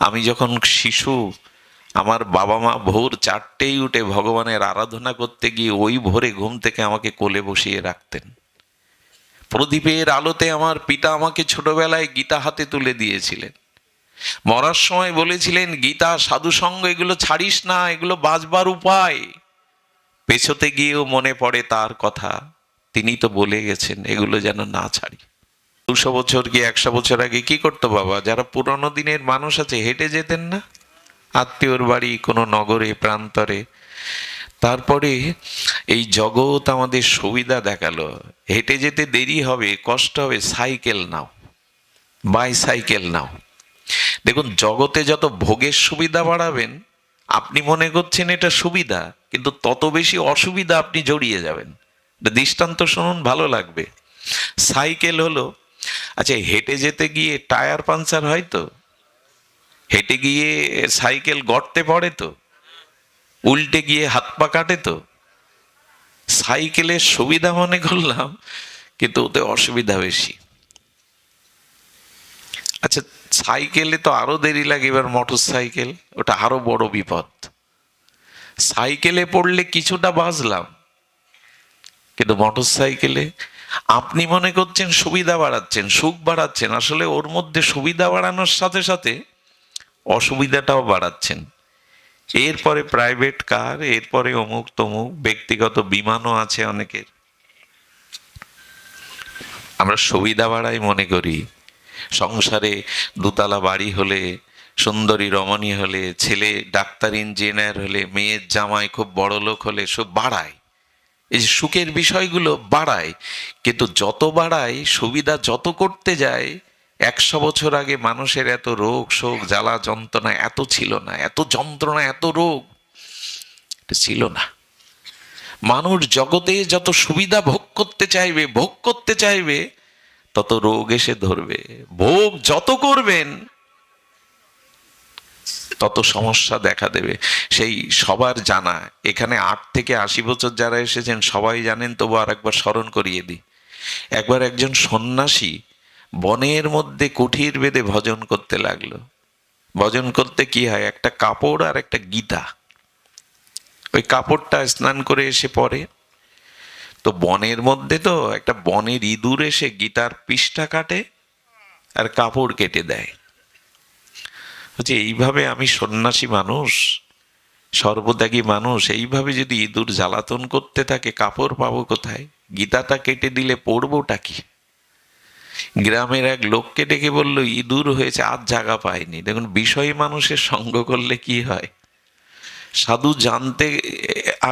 আমি যখন শিশু, আমার বাবা মা ভোর 4টেই উঠে ভগবানের আরাধনা করতে গিয়ে ওই ভোরে ঘুম থেকে আমাকে কোলে বসিয়ে রাখতেন। প্রদীপের আলোতে আমার পিতা আমাকে ছোটবেলায় গীতা হাতে তুলে দিয়েছিলেন। মরার সময় বলেছিলেন, গীতা, সাধুসঙ্গ এগুলো ছাড়িস না, এগুলো বাঁচবার উপায়। পেছোতে গিয়েও মনে পড়ে তার কথা, তিনি তো বলে গেছেন এগুলো যেন না ছাড়ি। 200 বছর কি 100 বছর আগে কি করতো বাবা? যারা পুরনো দিনের মানুষ আছে, হেঁটে যেতেন না আত্মীয়র বাড়ি, কোনো নগরে প্রান্তরে। তারপরে এই জগৎ আমাদের সুবিধা দেখালো, হেঁটে যেতে দেরি হবে, কষ্ট হবে, সাইকেল নাও, বাইসাইকেল নাও। দেখুন, জগতে যত ভোগের সুবিধা বাড়াবেন, আপনি মনে করছেন এটা সুবিধা, কিন্তু তত বেশি অসুবিধা আপনি জড়িয়ে যাবেন। দৃষ্টান্ত শুনুন, ভালো লাগবে। সাইকেল হলো, আচ্ছা, হেঁটে যেতে গিয়ে টায়ার পাঞ্চার হয় তো? হেঁটে গিয়ে সাইকেল গর্তে পড়ে তো? উল্টে গিয়ে হাত পা কাটে তো? সাইকেলের সুবিধা মনে করলাম, কিন্তু ওতে অসুবিধা বেশি। আচ্ছা, সাইকেলে তো আরো দেরি লাগে, এবার মোটর সাইকেল, ওটা আরো বড় বিপদ। সাইকেলে পড়লে কিছুটা বাঁচলাম, কিন্তু মোটর সাইকেলে আপনি মনে করছেন সুবিধা বাড়াচ্ছেন, সুখ বাড়াচ্ছেন, আসলে ওর মধ্যে সুবিধা বাড়ানোর সাথে সাথে অসুবিধাটাও বাড়াচ্ছেন। এরপরে প্রাইভেট কার, এরপরে অমুক তমুক, ব্যক্তিগত বিমানও আছে অনেকের। আমরা সুবিধা বাড়াই মনে করি। সংসারে দুতলা বাড়ি হলে, সুন্দরী রমণী হলে, ছেলে ডাক্তার ইঞ্জিনিয়ার হলে, মেয়ের জামাই খুব বড় লোক হলে, সব বাড়ায়। এই যে সুখের বিষয়গুলো বাড়ায়, কিন্তু যত বাড়ায়, সুবিধা যত করতে যায়, 100 বছর আগে মানুষের এত রোগ শোক জ্বালা যন্ত্রণা এত ছিল না, এত যন্ত্রণা এত রোগ ছিল না। মানুষ জগতে যত সুবিধা ভোগ করতে চাইবে, ভোগ করতে চাইবে, তত রোগ এসে ধরবে। ভোগ যত করবেন, তত সমস্যা দেখা দেবে। সেই সবার জানা, এখানে 8 থেকে 80 বছর যারা এসেছেন সবাই জানেন, তবু আর একবার স্মরণ করিয়ে দিই। একবার একজন সন্ন্যাসী বনের মধ্যে কুঠির বেঁধে ভজন করতে লাগলো। ভজন করতে কি হয়, একটা কাপড় আর একটা গীতা। ওই কাপড়টা স্নান করে এসে পরে, তো বনের মধ্যে তো একটা বনের ইঁদুর এসে গীতার পৃষ্ঠা কাটে আর কাপড় কেটে দেয়। বলছে, এইভাবে আমি সন্ন্যাসী মানুষ, সর্বত্যাগী মানুষ, এইভাবে যদি ইঁদুর জ্বালাতন করতে থাকে, কাপড় পাবো কোথায়? গীতাটা কেটে দিলে পড়বোটা কি? গ্রামের এক লোককে ডেকে বলল, ইঁদুর হয়েছে, আজ জায়গা পায়নি। দেখুন, বিষয়ী মানুষের সঙ্গ করলে কি হয়। সাধু জানতে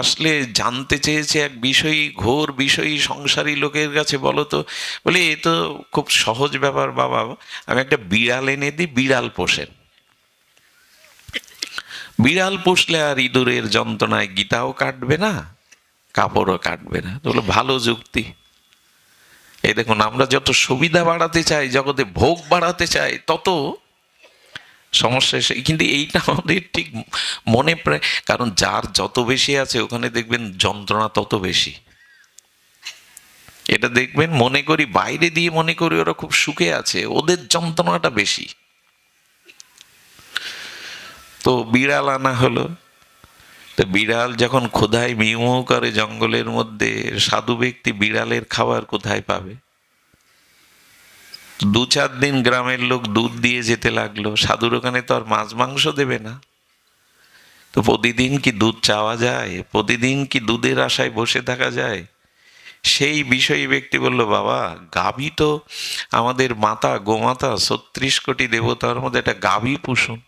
আসলে জানতে চেয়েছে এক বিষয়ী, ঘোর বিষয়ী সংসারী লোকের কাছে, বলো তো। বলে, এ তো খুব সহজ ব্যাপার বাবা, আমি একটা বিড়াল এনে দিই, বিড়াল পোষেন। বিড়াল পুষলে আর ইঁদুরের যন্ত্রণায় গীতাও কাটবে না, কাপড়ও কাটবে না। তো বলো, ভালো যুক্তি। এই দেখুন, আমরা যত সুবিধা বাড়াতে চাই, জগতে ভোগ বাড়াতে চাই, তত সমস্যা এসে। কিন্তু এইটা আমাদের ঠিক মনে প্রায়, কারণ যার যত বেশি আছে ওখানে দেখবেন যন্ত্রণা তত বেশি। এটা দেখবেন, মনে করি বাইরে দিয়ে মনে করি ওরা খুব সুখে আছে, ওদের যন্ত্রণাটা বেশি। তো বিড়াল আনা হলো। তো বিড়াল যখন ক্ষুধায় মিউ মিউ করে জঙ্গলের মধ্যে, সাধু ব্যক্তি বিড়ালের খাবার কোথায় পাবে? 2-4 দিন গ্রামের লোক দুধ দিয়ে যেতে লাগলো। সাধুর ওখানে তো আর মাছ মাংস দেবে না, তো প্রতিদিন কি দুধ চাওয়া যায়? প্রতিদিন কি দুধের আশায় বসে থাকা যায়? সেই বিষয়ী ব্যক্তি বলল, বাবা, গাভী তো আমাদের মাতা, গোমাতা, 36 কোটি দেবতার মধ্যে একটা গাভী পুষুন।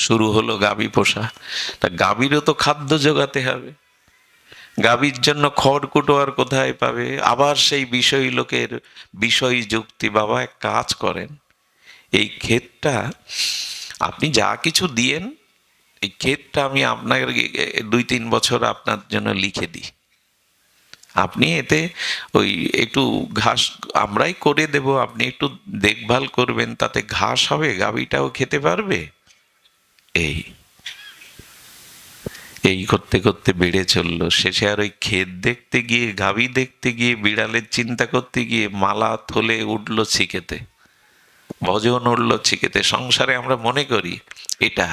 শুরু হলো গাভী পোষা। তা গাভীরও তো খাদ্য জোগাতে হবে। গাভীর জন্য খড়কুটো আর কোথায় পাবে? আবার সেই বিষয়ী লোকের বিষয় যুক্তি, বাবা এক কাজ করেন, এই ক্ষেতটা আপনি যা কিছু দিয়েন, এই ক্ষেতটা আমি আপনার 2-3 বছর আপনার জন্য লিখে দিই। আপনি এতে ওই একটু ঘাস আমরাই করে দেব, আপনি একটু দেখভাল করবেন, তাতে ঘাস হবে, গাভীটাও খেতে পারবে। এই এই করতে করতে বেড়ে চললো। শেষে আর ওই ক্ষেত দেখতে গিয়ে, গাভী দেখতে গিয়ে, বিড়ালের চিন্তা করতে গিয়ে মালা থলে উঠলো ছিকেতে। ভজন উঠল ছিকেতে। সংসারে আমরা মনে করি এটা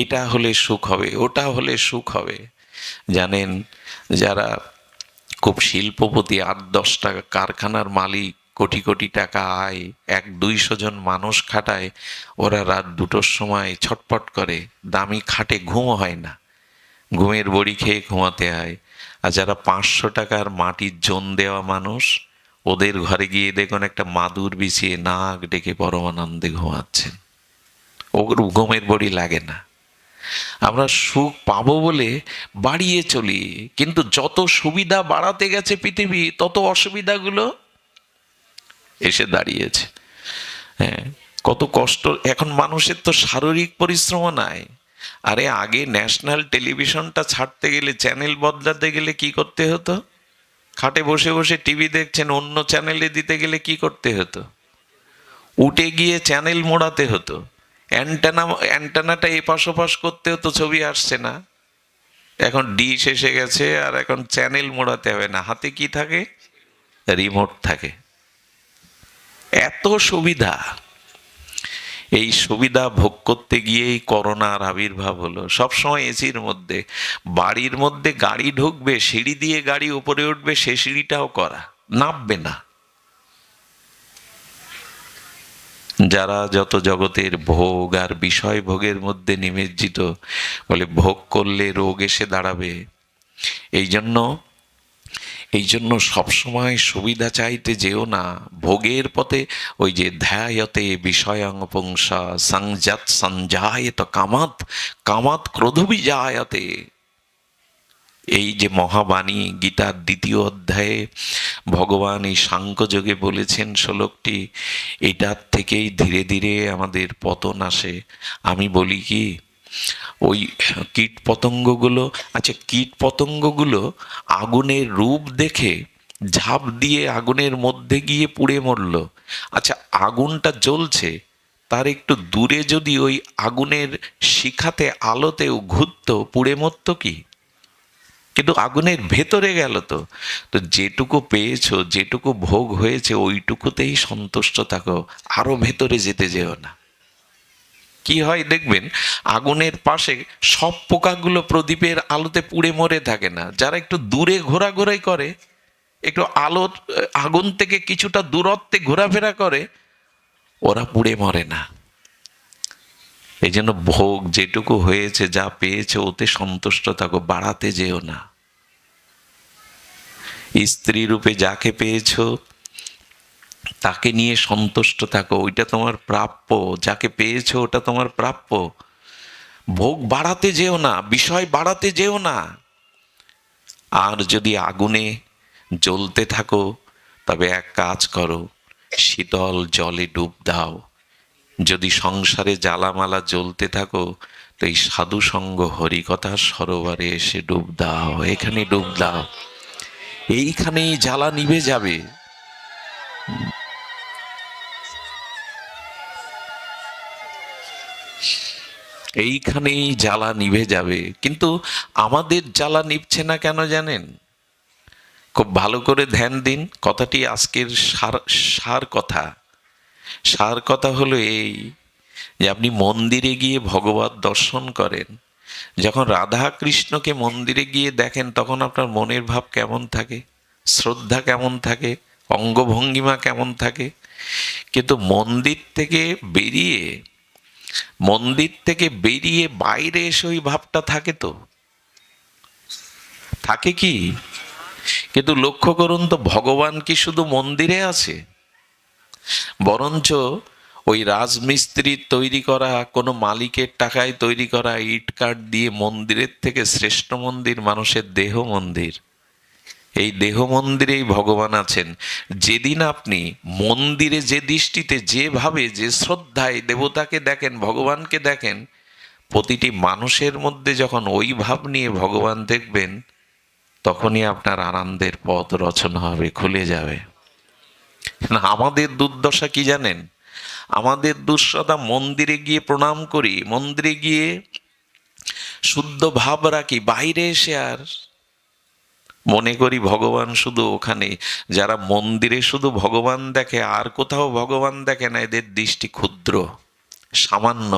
এটা হলে সুখ হবে, ওটা হলে সুখ হবে। জানেন, যারা খুব শিল্পপতি, 8-10টা কারখানার মালিক, কোটি কোটি টাকা আয়, 100-200 জন মানুষ খাটায়, ওরা রাত 2টোর সময় ছটপট করে, দামি খাটে ঘুম হয় না, ঘুমের বড়ি খেয়ে ঘুমাতে হয়। আর যারা 500 টাকার মাটির জোন দেওয়া মানুষ, ওদের ঘরে গিয়ে দেখুন একটা মাদুর বিছিয়ে নাক ডেকে পরমানন্দে ঘুমাচ্ছেন, ওর ঘুমের বড়ি লাগে না। আমরা সুখ পাবো বলে বাড়িয়ে চলি, কিন্তু যত সুবিধা বাড়াতে গেছে পৃথিবী, তত অসুবিধাগুলো এসে দাঁড়িয়েছে। হ্যাঁ, কত কষ্ট এখন মানুষের, তো শারীরিক পরিশ্রমও নাই। আরে আগে ন্যাশনাল টেলিভিশনটা ছাড়তে গেলে, চ্যানেল বদলাতে গেলে কি করতে হতো? খাটে বসে বসে টিভি দেখছেন, অন্য চ্যানেলে দিতে গেলে কি করতে হতো? উঠে গিয়ে চ্যানেল মোড়াতে হতো, অ্যান্টেনাটা এপাশ ওপাশ করতে হতো, ছবি আসছে না। এখন ডিশ এসে গেছে, আর এখন চ্যানেল মোড়াতে হবে না, হাতে কি থাকে? রিমোট থাকে। এত সুবিধা, এই সুবিধা ভোগ করতে গিয়েই করোনার আবির্ভাব হলো। সবসময় এসির মধ্যে, বাড়ির মধ্যে গাড়ি ঢুকবে, সিঁড়ি দিয়ে গাড়ি উপরে উঠবে, সে সিঁড়িটাও করা, নামবে না। যারা যত জগতের ভোগ আর বিষয় ভোগের মধ্যে নিমজ্জিত, বলে ভোগ করলে রোগ এসে দাঁড়াবে। এই জন্য সবসময় সুবিধা চাইতে যেও না। ভোগের পথে ওই যে ধ্যায়তে বিষয়ং পুংসা সংযত সঞ্জায়ত কামাত কামাত ক্রোধ বিজায়তে, এই যে মহাবাণী, গীতার 2য় অধ্যায়ে ভগবান এই সাংখ্যযোগে বলেছেন শ্লোকটি, এটার থেকেই ধীরে ধীরে আমাদের পতন আসে। আমি বলি কি, ওই কীট পতঙ্গগুলো, আচ্ছা কীট পতঙ্গগুলো আগুনের রূপ দেখে ঝাঁপ দিয়ে আগুনের মধ্যে গিয়ে পুড়ে মরল। আচ্ছা আগুনটা জ্বলছে, তার একটু দূরে যদি ওই আগুনের শিখাতে আলোতেও ঘুরতো, পুড়ে মরতো কি? কিন্তু আগুনের ভেতরে গেল তো। তো যেটুকু পেয়েছো, যেটুকু ভোগ হয়েছে, ওইটুকুতেই সন্তুষ্ট থাকো, আরো ভেতরে যেতে যেও না। কি হয় দেখবেন, আগুনের পাশে সব পোকাগুলো প্রদীপের আলোতে পুড়ে মরে থাকে না। যারা একটু দূরে ঘোরাঘোরাই করে, একটু আলোর, আগুন থেকে কিছুটা দূরত্বে ঘোরাফেরা করে, ওরা পুড়ে মরে না। এই জন্য ভোগ যেটুকু হয়েছে, যা পেয়েছে, ওতে সন্তুষ্ট থাকো, বাড়াতে যেও না। স্ত্রী রূপে যাকে পেয়েছো, তাকে নিয়ে সন্তুষ্ট থাকো, ওইটা তোমার প্রাপ্য। যাকে পেয়েছো ওটা তোমার প্রাপ্য। ভোগ বাড়াতে যেও না, বিষয় বাড়াতে যেও না। আর যদি আগুনে জ্বলতে থাকো, তবে এক কাজ করো, শীতল জলে ডুব দাও। যদি সংসারে জ্বালামালা জ্বলতে থাকো, তো এই সাধু সঙ্গ হরিকথার সরোবরে এসে ডুব দাও, এখানে ডুব দাও, এইখানেই জ্বালা নিভে যাবে। এইখানেই জ্বালা নিভে যাবে। কিন্তু আমাদের জ্বালা নিভছে না কেন জানেন? খুব ভালো করে ধ্যান দিন, কথাটি আজকের সার কথা। সার কথা হলো এই, যে আপনি মন্দিরে গিয়ে ভগবত দর্শন করেন, যখন রাধা কৃষ্ণকে মন্দিরে গিয়ে দেখেন, তখন আপনার মনের ভাব কেমন থাকে, শ্রদ্ধা কেমন থাকে, অঙ্গভঙ্গিমা কেমন থাকে। কিন্তু মন্দির থেকে বেরিয়ে বাইরে এসে ওই ভাবটা থাকে তো, থাকে কি? কিন্তু লক্ষ্য করুন তো, ভগবান কি শুধু মন্দিরে আছে? বরঞ্চ ওই রাজমিস্ত্রির তৈরি করা, কোনো মালিকের টাকায় তৈরি করা ইট কাঠ দিয়ে মন্দিরের থেকে শ্রেষ্ঠ মন্দির মানুষের দেহ মন্দির। এই দেহ মন্দিরেই ভগবান আছেন। যেদিন আপনি মন্দিরে যে দৃষ্টিতে, যেভাবে, যে শ্রদ্ধায় দেবতাকে দেখেন, ভগবানকে দেখেন, প্রতিটি মানুষের মধ্যে যখন ওই ভাব নিয়ে ভগবান দেখবেন, তখনই আপনার আনন্দের পথ রচনা হবে, খুলে যাবে। না, আমাদের দুর্দশা কি জানেন? আমাদের দুঃসদা, মন্দিরে গিয়ে প্রণাম করি, মন্দিরে গিয়ে শুদ্ধ ভাব রাখি, বাইরে এসে আর মনে করি ভগবান শুধু ওখানে। যারা মন্দিরে শুধু ভগবান দেখে, আর কোথাও ভগবান দেখে না, এদের দৃষ্টি ক্ষুদ্র, সামান্য,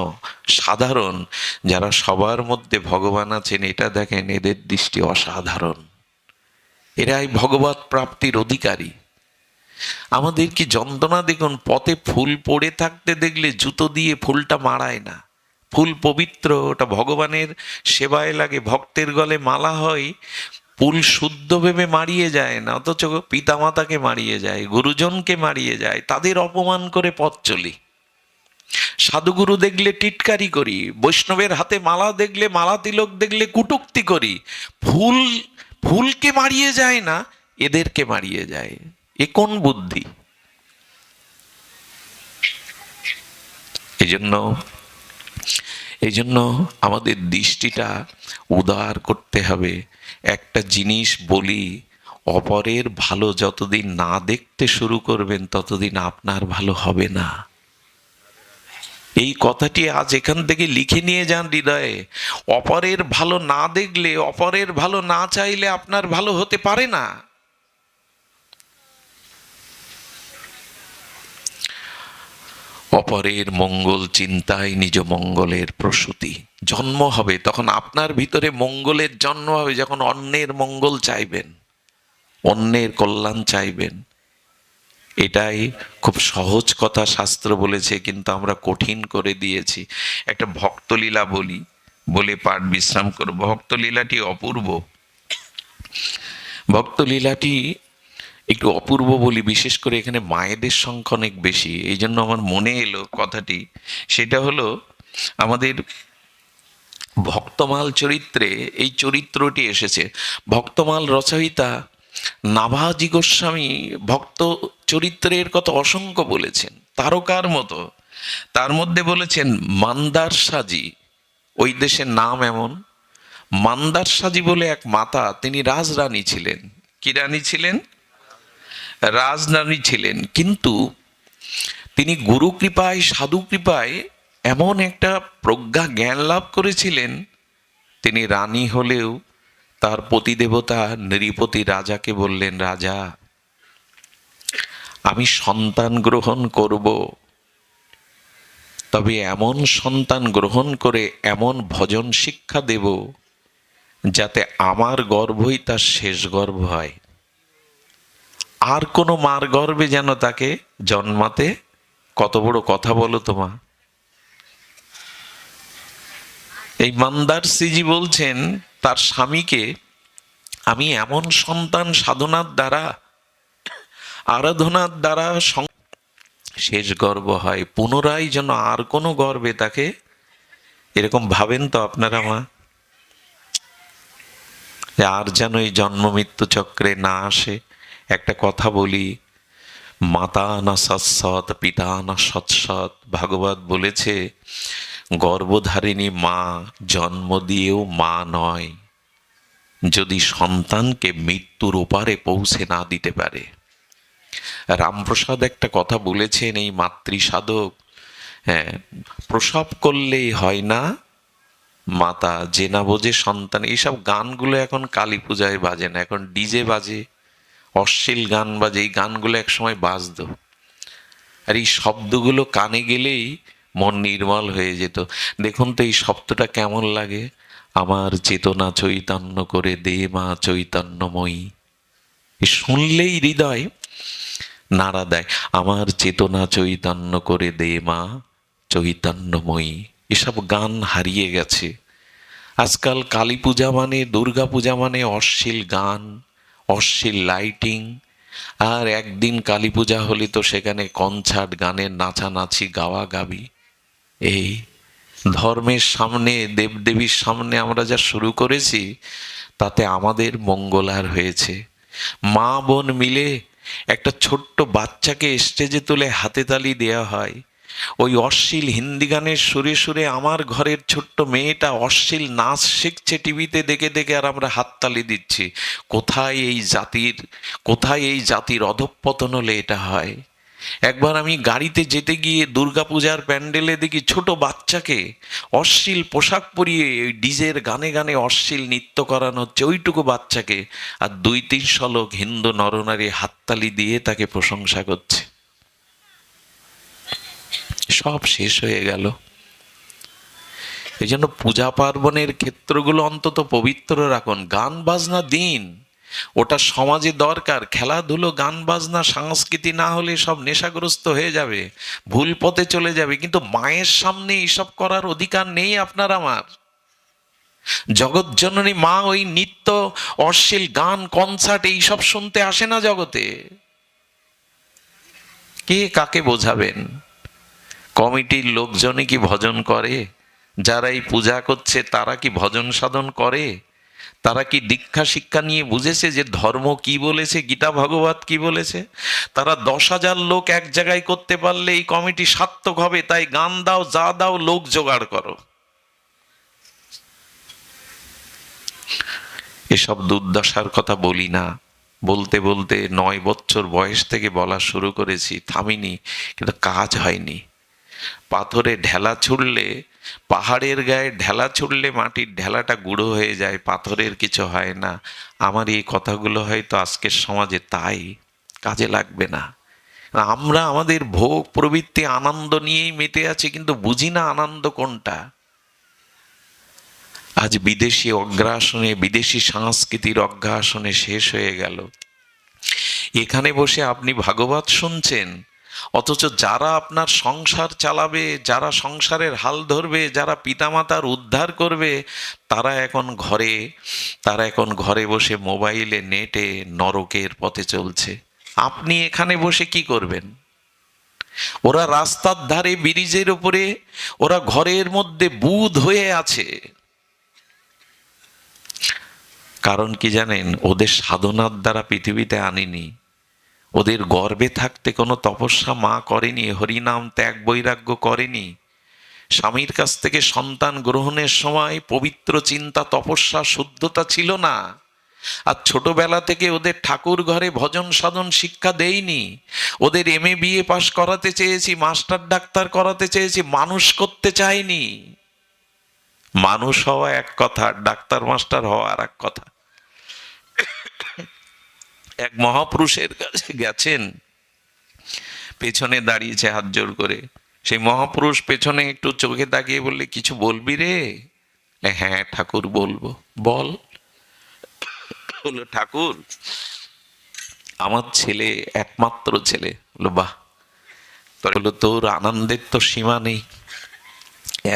সাধারণ। যারা সবার মধ্যে ভগবান আছেন এটা দেখেন, এদের দৃষ্টি অসাধারণ। এরাই ভগবত প্রাপ্তির অধিকারী। আমাদের কি যন্ত্রণা দেখুন, পথে ফুল পড়ে থাকতে দেখলে জুতো দিয়ে ফুলটা মারায় না। ফুল পবিত্র, ওটা ভগবানের সেবায় লাগে, ভক্তের গলে মালা হয়, ফুল শুদ্ধ ভেবে মারিয়ে যায় না, অথচ পিতামাতাকে মারিয়ে যায়, গুরুজনকে মারিয়ে যায়, তাদের অপমান করে পথ চলি। সাধুগুরু দেখলে টিটকারি করি, বৈষ্ণবের হাতে মালা দেখলে, মালা তিলক দেখলে কুটুক্তি করি। ফুল, ফুলকে মারিয়ে যায় না, এদেরকে মারিয়ে যায়। এ কোন বুদ্ধি? এই জন্য আমাদের দৃষ্টিটা উদার করতে হবে। একটা জিনিস বলি, অপরের ভালো যতদিন না দেখতে শুরু করবেন ততদিন আপনার ভালো হবে না। এই কথাটি আজ এখান থেকে লিখে নিয়ে যান হৃদয়ে। অপরের ভালো না দেখলে, অপরের ভালো না চাইলে আপনার ভালো হতে পারে না। অপরের মঙ্গল চিন্তায় নিজ মঙ্গলের প্রসূতি। জন্ম হবে তখন আপনার ভিতরে মঙ্গলের জন্ম হবে, যখন অন্যের মঙ্গল চাইবেন, অন্যের কল্যাণ চাইবেন। এটাই খুব সহজ কথা শাস্ত্র বলেছে, কিন্তু আমরা কঠিন করে দিয়েছি। একটা ভক্তলীলা বলি, বলে পাঠ বিশ্রাম করব। ভক্তলীলাটি অপূর্ব। ভক্তলীলাটি একটু অপূর্ব বলি, বিশেষ করে এখানে মায়েদের সংখ্যা অনেক বেশি, এই জন্য আমার মনে এলো কথাটি। সেটা হলো আমাদের ভক্তমাল চরিত্রে এই চরিত্রটি এসেছে। ভক্তমাল রচয়িতা নাভাজি গোস্বামী ভক্ত চরিত্রের কথা অসংখ্য বলেছেন, তারকার মতো। তার মধ্যে বলেছেন মান্দার সাজি, ওই দেশের নাম এমন। মান্দার সাজি বলে এক মাতা, তিনি রাজরানী ছিলেন। কি রানী ছিলেন? রাজরানী ছিলেন। কিন্তু তিনি গুরু কৃপায়, সাধু কৃপায় এমন একটা প্রজ্ঞা জ্ঞান লাভ করেছিলেন, তিনি রানী হলেও তার পতিদেবতা নৃপতি রাজাকে বললেন, রাজা আমি সন্তান গ্রহণ করব, তবে এমন সন্তান গ্রহণ করে এমন ভজন শিক্ষা দেব যাতে আমার গর্ভই তার শেষ গর্ভ হয়, আর কোনো মার গর্ভে যেন তাকে জন্মাতে। কত বড় কথা বলো তোমা। এই মান্দার সিজি বলছেন তার স্বামীকে, আমি এমন সন্তান সাধনার দ্বারা, আরাধনার দ্বারা শেষ গর্ভ হয়, পুনরায় যেন আর কোনো গর্ভে তাকে। এরকম ভাবেন তো আপনারা মা, আর যেন এই জন্ম মৃত্যু চক্রে না আসে। একটা কথা বলি, মাতা না সৎসৎ, পিতা না সৎসৎ। ভাগবত বলেছে গর্ভধারিণী মা জন্ম দিয়েও মা নয় যদি সন্তানকে মৃত্যুর ওপারে পৌঁছে না দিতে পারে। রামপ্রসাদ একটা কথা বলেছেন, এই মাতৃ সাধক, হ্যাঁ, প্রসব করলেই হয় না মাতা, যে না বোঝে সন্তান। এইসব গানগুলো এখন কালী পূজায় বাজে না, এখন ডিজে বাজে, অশ্লীল গান বাজে। এই গানগুলো এক সময় বাজতো, আর এই শব্দগুলো কানে গেলেই মন নির্মল হয়ে যেত। দেখুন তো এই শব্দটা কেমন লাগে, আমার চেতনা চৈতন্য করে দে মা চৈতন্যময়ী। শুনলেই হৃদয় নাড়া দেয়, আমার চেতনা চৈতন্য করে দে মা চৈতন্যময়ী। এসব গান হারিয়ে গেছে আজকাল। কালী পূজা মানে, দুর্গা পূজা মানে অশ্লীল গান, অশ্লীল লাইটিং। আর একদিন কালী পূজা হলে তো সেখানে কনসার্ট, গানের নাচানাচি, গাওয়া গাবি। এই ধর্মের সামনে, দেবদেবীর সামনে আমরা যা শুরু করেছি, তাতে আমাদের মঙ্গল আর হয়েছে। মা বোন মিলে একটা ছোট্ট বাচ্চাকে স্টেজে তুলে হাতে তালি দেওয়া হয়, ওই অশ্লীল হিন্দি গানের সুরে সুরে আমার ঘরের ছোট্ট মেয়েটা অশ্লীল নাচ শিখছে টিভিতে দেখে দেখে, আর আমরা হাততালি দিচ্ছি। কোথায় এই জাতির, কোথায় এই জাতির অধঃপতন হলে এটা হয়? একবার আমি গাড়িতে যেতে গিয়ে দুর্গাপূজার প্যান্ডেলে দেখি ছোট বাচ্চাকে অশ্লীল পোশাক পরিয়ে ওই ডিজের গানে গানে অশ্লীল নৃত্য করানো হচ্ছে, ওইটুকু বাচ্চাকে, আর 2-300 লোক হিন্দু নরনারী হাততালি দিয়ে তাকে প্রশংসা করছে। সব শেষ হয়ে গেল। এই জন্য পূজা পার্বণের ক্ষেত্রগুলো অন্তত পবিত্র রাখুন। গান বাজনা দিন, ওটা সমাজে দরকার। খেলাধুলো, গান বাজনা, সংস্কৃতি না হলে সব নেশাগ্রস্ত হয়ে যাবে, ভুল পথে চলে যাবে। কিন্তু মায়ের সামনে এইসব করার অধিকার নেই আপনার আমার। জগৎ জননী মা ওই নিত্য অশ্লীল গান, কনসার্ট এইসব শুনতে আসে না জগতে। কে কাকে বোঝাবেন? কমিটির লোকজনই কি ভজন করে? যারা এই পূজা করছে তারা কি ভজন সাধন করে? তারা কি দীক্ষা শিক্ষা নিয়ে বুঝেছে যে ধর্ম কি বলেছে, গীতা ভাগবত কি বলেছে? তারা 10,000 লোক এক জায়গায় করতে পারলে এই কমিটি সার্থক হবে। তাই গান দাও, যা দাও, লোক জোগাড় করো। এসব দুর্দশার কথা বলি না, বলতে বলতে 9 বছর বয়স থেকে বলা শুরু করেছি, থামিনি, কিন্তু কাজ হয়নি। পাথরে ঢেলা ছুড়লে, পাহাড়ের গায়ে ঢেলা ছুড়লে মাটির ঢেলাটা গুঁড়ো হয়ে যায়, পাথরের কিছু হয় না। আমার এই কথাগুলো হয়তো আজকের সমাজে তাই কাজে লাগবে না। আমরা আমাদের ভোগ প্রবৃত্তি আনন্দ নিয়েই মেতে আছি, কিন্তু বুঝি না আনন্দ কোনটা। আজ বিদেশি অগ্রাসনে, বিদেশি সংস্কৃতির অগ্রাসনে শেষ হয়ে গেল। এখানে বসে আপনি ভাগবত শুনছেন, অথচ যারা আপনার সংসার চালাবে, যারা সংসারের হাল ধরবে, যারা পিতামাতার উদ্ধার করবে, তারা এখন ঘরে বসে মোবাইলে, নেটে নরকের পথে চলছে। আপনি এখানে বসে কি করবেন? ওরা রাস্তার ধারে, ব্রিজের উপরে, ওরা ঘরের মধ্যে বুঁদ হয়ে আছে। কারণ কি জানেন? ওদের সাধনার দ্বারা পৃথিবীতে আনিনি। ওদের গর্ভে থাকতে কোনো তপস্যা মা করেনি, হরিনাম ত্যাগ বৈরাগ্য করেনি। স্বামীর কাছ থেকে সন্তান গ্রহণের সময় পবিত্র চিন্তা, তপস্যা, শুদ্ধতা ছিল না। আর ছোটবেলা থেকে ওদের ঠাকুর ঘরে ভজন সাধন শিক্ষা দেয়নি। ওদের MA BA পাশ করাতে চেয়েছি, মাস্টার ডাক্তার করাতে চেয়েছি, মানুষ করতে চাইনি। মানুষ হওয়া এক কথা, ডাক্তার মাস্টার হওয়া আর এক কথা। এক মহাপুরুষের কাছে গেছেন, পেছনে দাঁড়িয়েছে হাত জোর করে। সেই মহাপুরুষ পেছনে একটু চোখে তাকিয়ে বললে, কিছু বলবি রে? হ্যাঁ ঠাকুর বলবো। বল। বললো, ঠাকুর আমার ছেলে, একমাত্র ছেলে। বললো, বাহ। বললো, তোর আনন্দের তো সীমা নেই,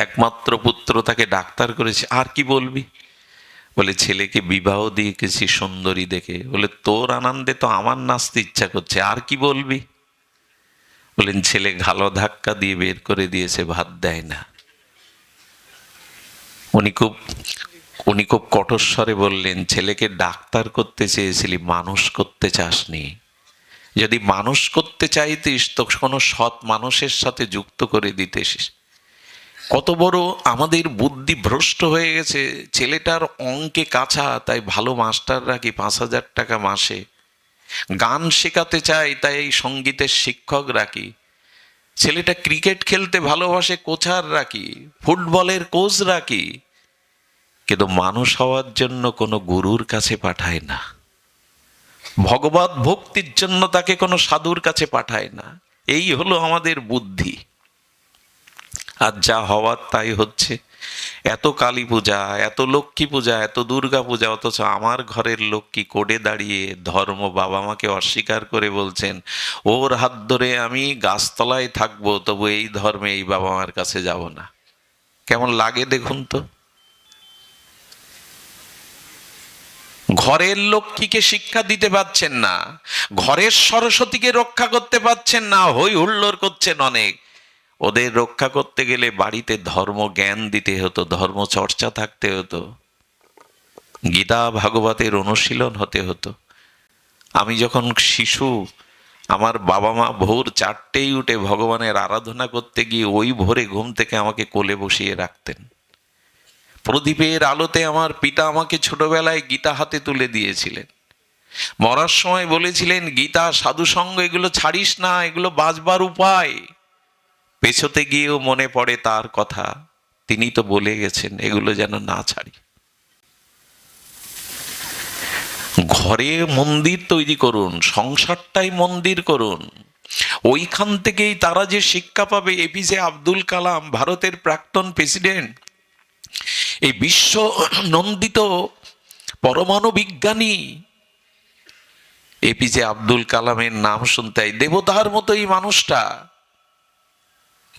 একমাত্র পুত্র, তাকে ডাক্তার করেছে, আর কি বলবি? বলে, ছেলেকে বিবাহ দিয়ে গেছি সুন্দরী দেখে। বলে, তোর আনন্দে তো আমার নাচতে ইচ্ছা করছে, আর কি বলবি? বলেন, ছেলে ঘালো ধাক্কা দিয়ে বের করে দিয়েছে, ভাত দেয় না। উনি খুব কঠোর স্বরে বললেন, ছেলেকে ডাক্তার করতে চেয়েছিলি, মানুষ করতে চাসনি। যদি মানুষ করতে চাইতিস তো কোনো সৎ মানুষের সাথে যুক্ত করে দিতেস। কত বড় আমাদের বুদ্ধি ভ্রষ্ট হয়ে গেছে। ছেলেটার অঙ্কে কাঁচা, তাই ভালো মাস্টার রাখি, 5,000 টাকা মাসে। গান শেখাতে চাই, তাই এই সঙ্গীতের শিক্ষক রাখি। ছেলেটা ক্রিকেট খেলতে ভালোবাসে, কোচার রাখি, ফুটবলের কোচ রাখি। কিন্তু মানুষ হওয়ার জন্য কোনো গুরুর কাছে পাঠায় না, ভগবত ভক্তির জন্য তাকে কোনো সাধুর কাছে পাঠায় না। এই হলো আমাদের বুদ্ধি। আর যা হওয়ার তাই হচ্ছে। এত কালী পূজা, এত লক্ষ্মী পূজা, এত দুর্গা পূজা, অথচ আমার ঘরের লক্ষ্মী কোডে দাঁড়িয়ে ধর্ম বাবা মাকে অস্বীকার করে বলছেন, ওর হাত ধরে আমি গাছতলায় থাকবো, তবু এই ধর্মে এই বাবা মার কাছে যাব না। কেমন লাগে দেখুন তো। ঘরের লক্ষ্মীকে শিক্ষা দিতে পারছেন না, ঘরের সরস্বতীকে রক্ষা করতে পারছেন না, হই হুল্লোড় করছেন অনেক। ওদের রক্ষা করতে গেলে বাড়িতে ধর্ম জ্ঞান দিতে হতো, ধর্ম চর্চা থাকতে হতো, গীতা ভাগবতের অনুশীলন হতে হতো। আমি যখন শিশু, আমার বাবা মা ভোর 4টেই উঠে ভগবানের আরাধনা করতে গিয়ে ওই ভোরে ঘুম থেকে আমাকে কোলে বসিয়ে রাখতেন। প্রদীপের আলোতে আমার পিতা আমাকে ছোটবেলায় গীতা হাতে তুলে দিয়েছিলেন। মরার সময় বলেছিলেন গীতা, সাধুসঙ্গ এগুলো ছাড়িস না, এগুলো বাঁচবার উপায়। পেছোতে গিয়েও মনে পড়ে তার কথা, তিনি তো বলে গেছেন এগুলো যেন না ছাড়ি। ঘরে মন্দির তৈরি করুন, সংসারটাই মন্দির করুন। ওইখান থেকেই তারা যে শিক্ষা পাবে। এপিজে আব্দুল কালাম, ভারতের প্রাক্তন প্রেসিডেন্ট, এই বিশ্ব নন্দিত পরমাণু বিজ্ঞানী এপিজে আব্দুল কালামের নাম শুনতে দেবতার মতো এই মানুষটা,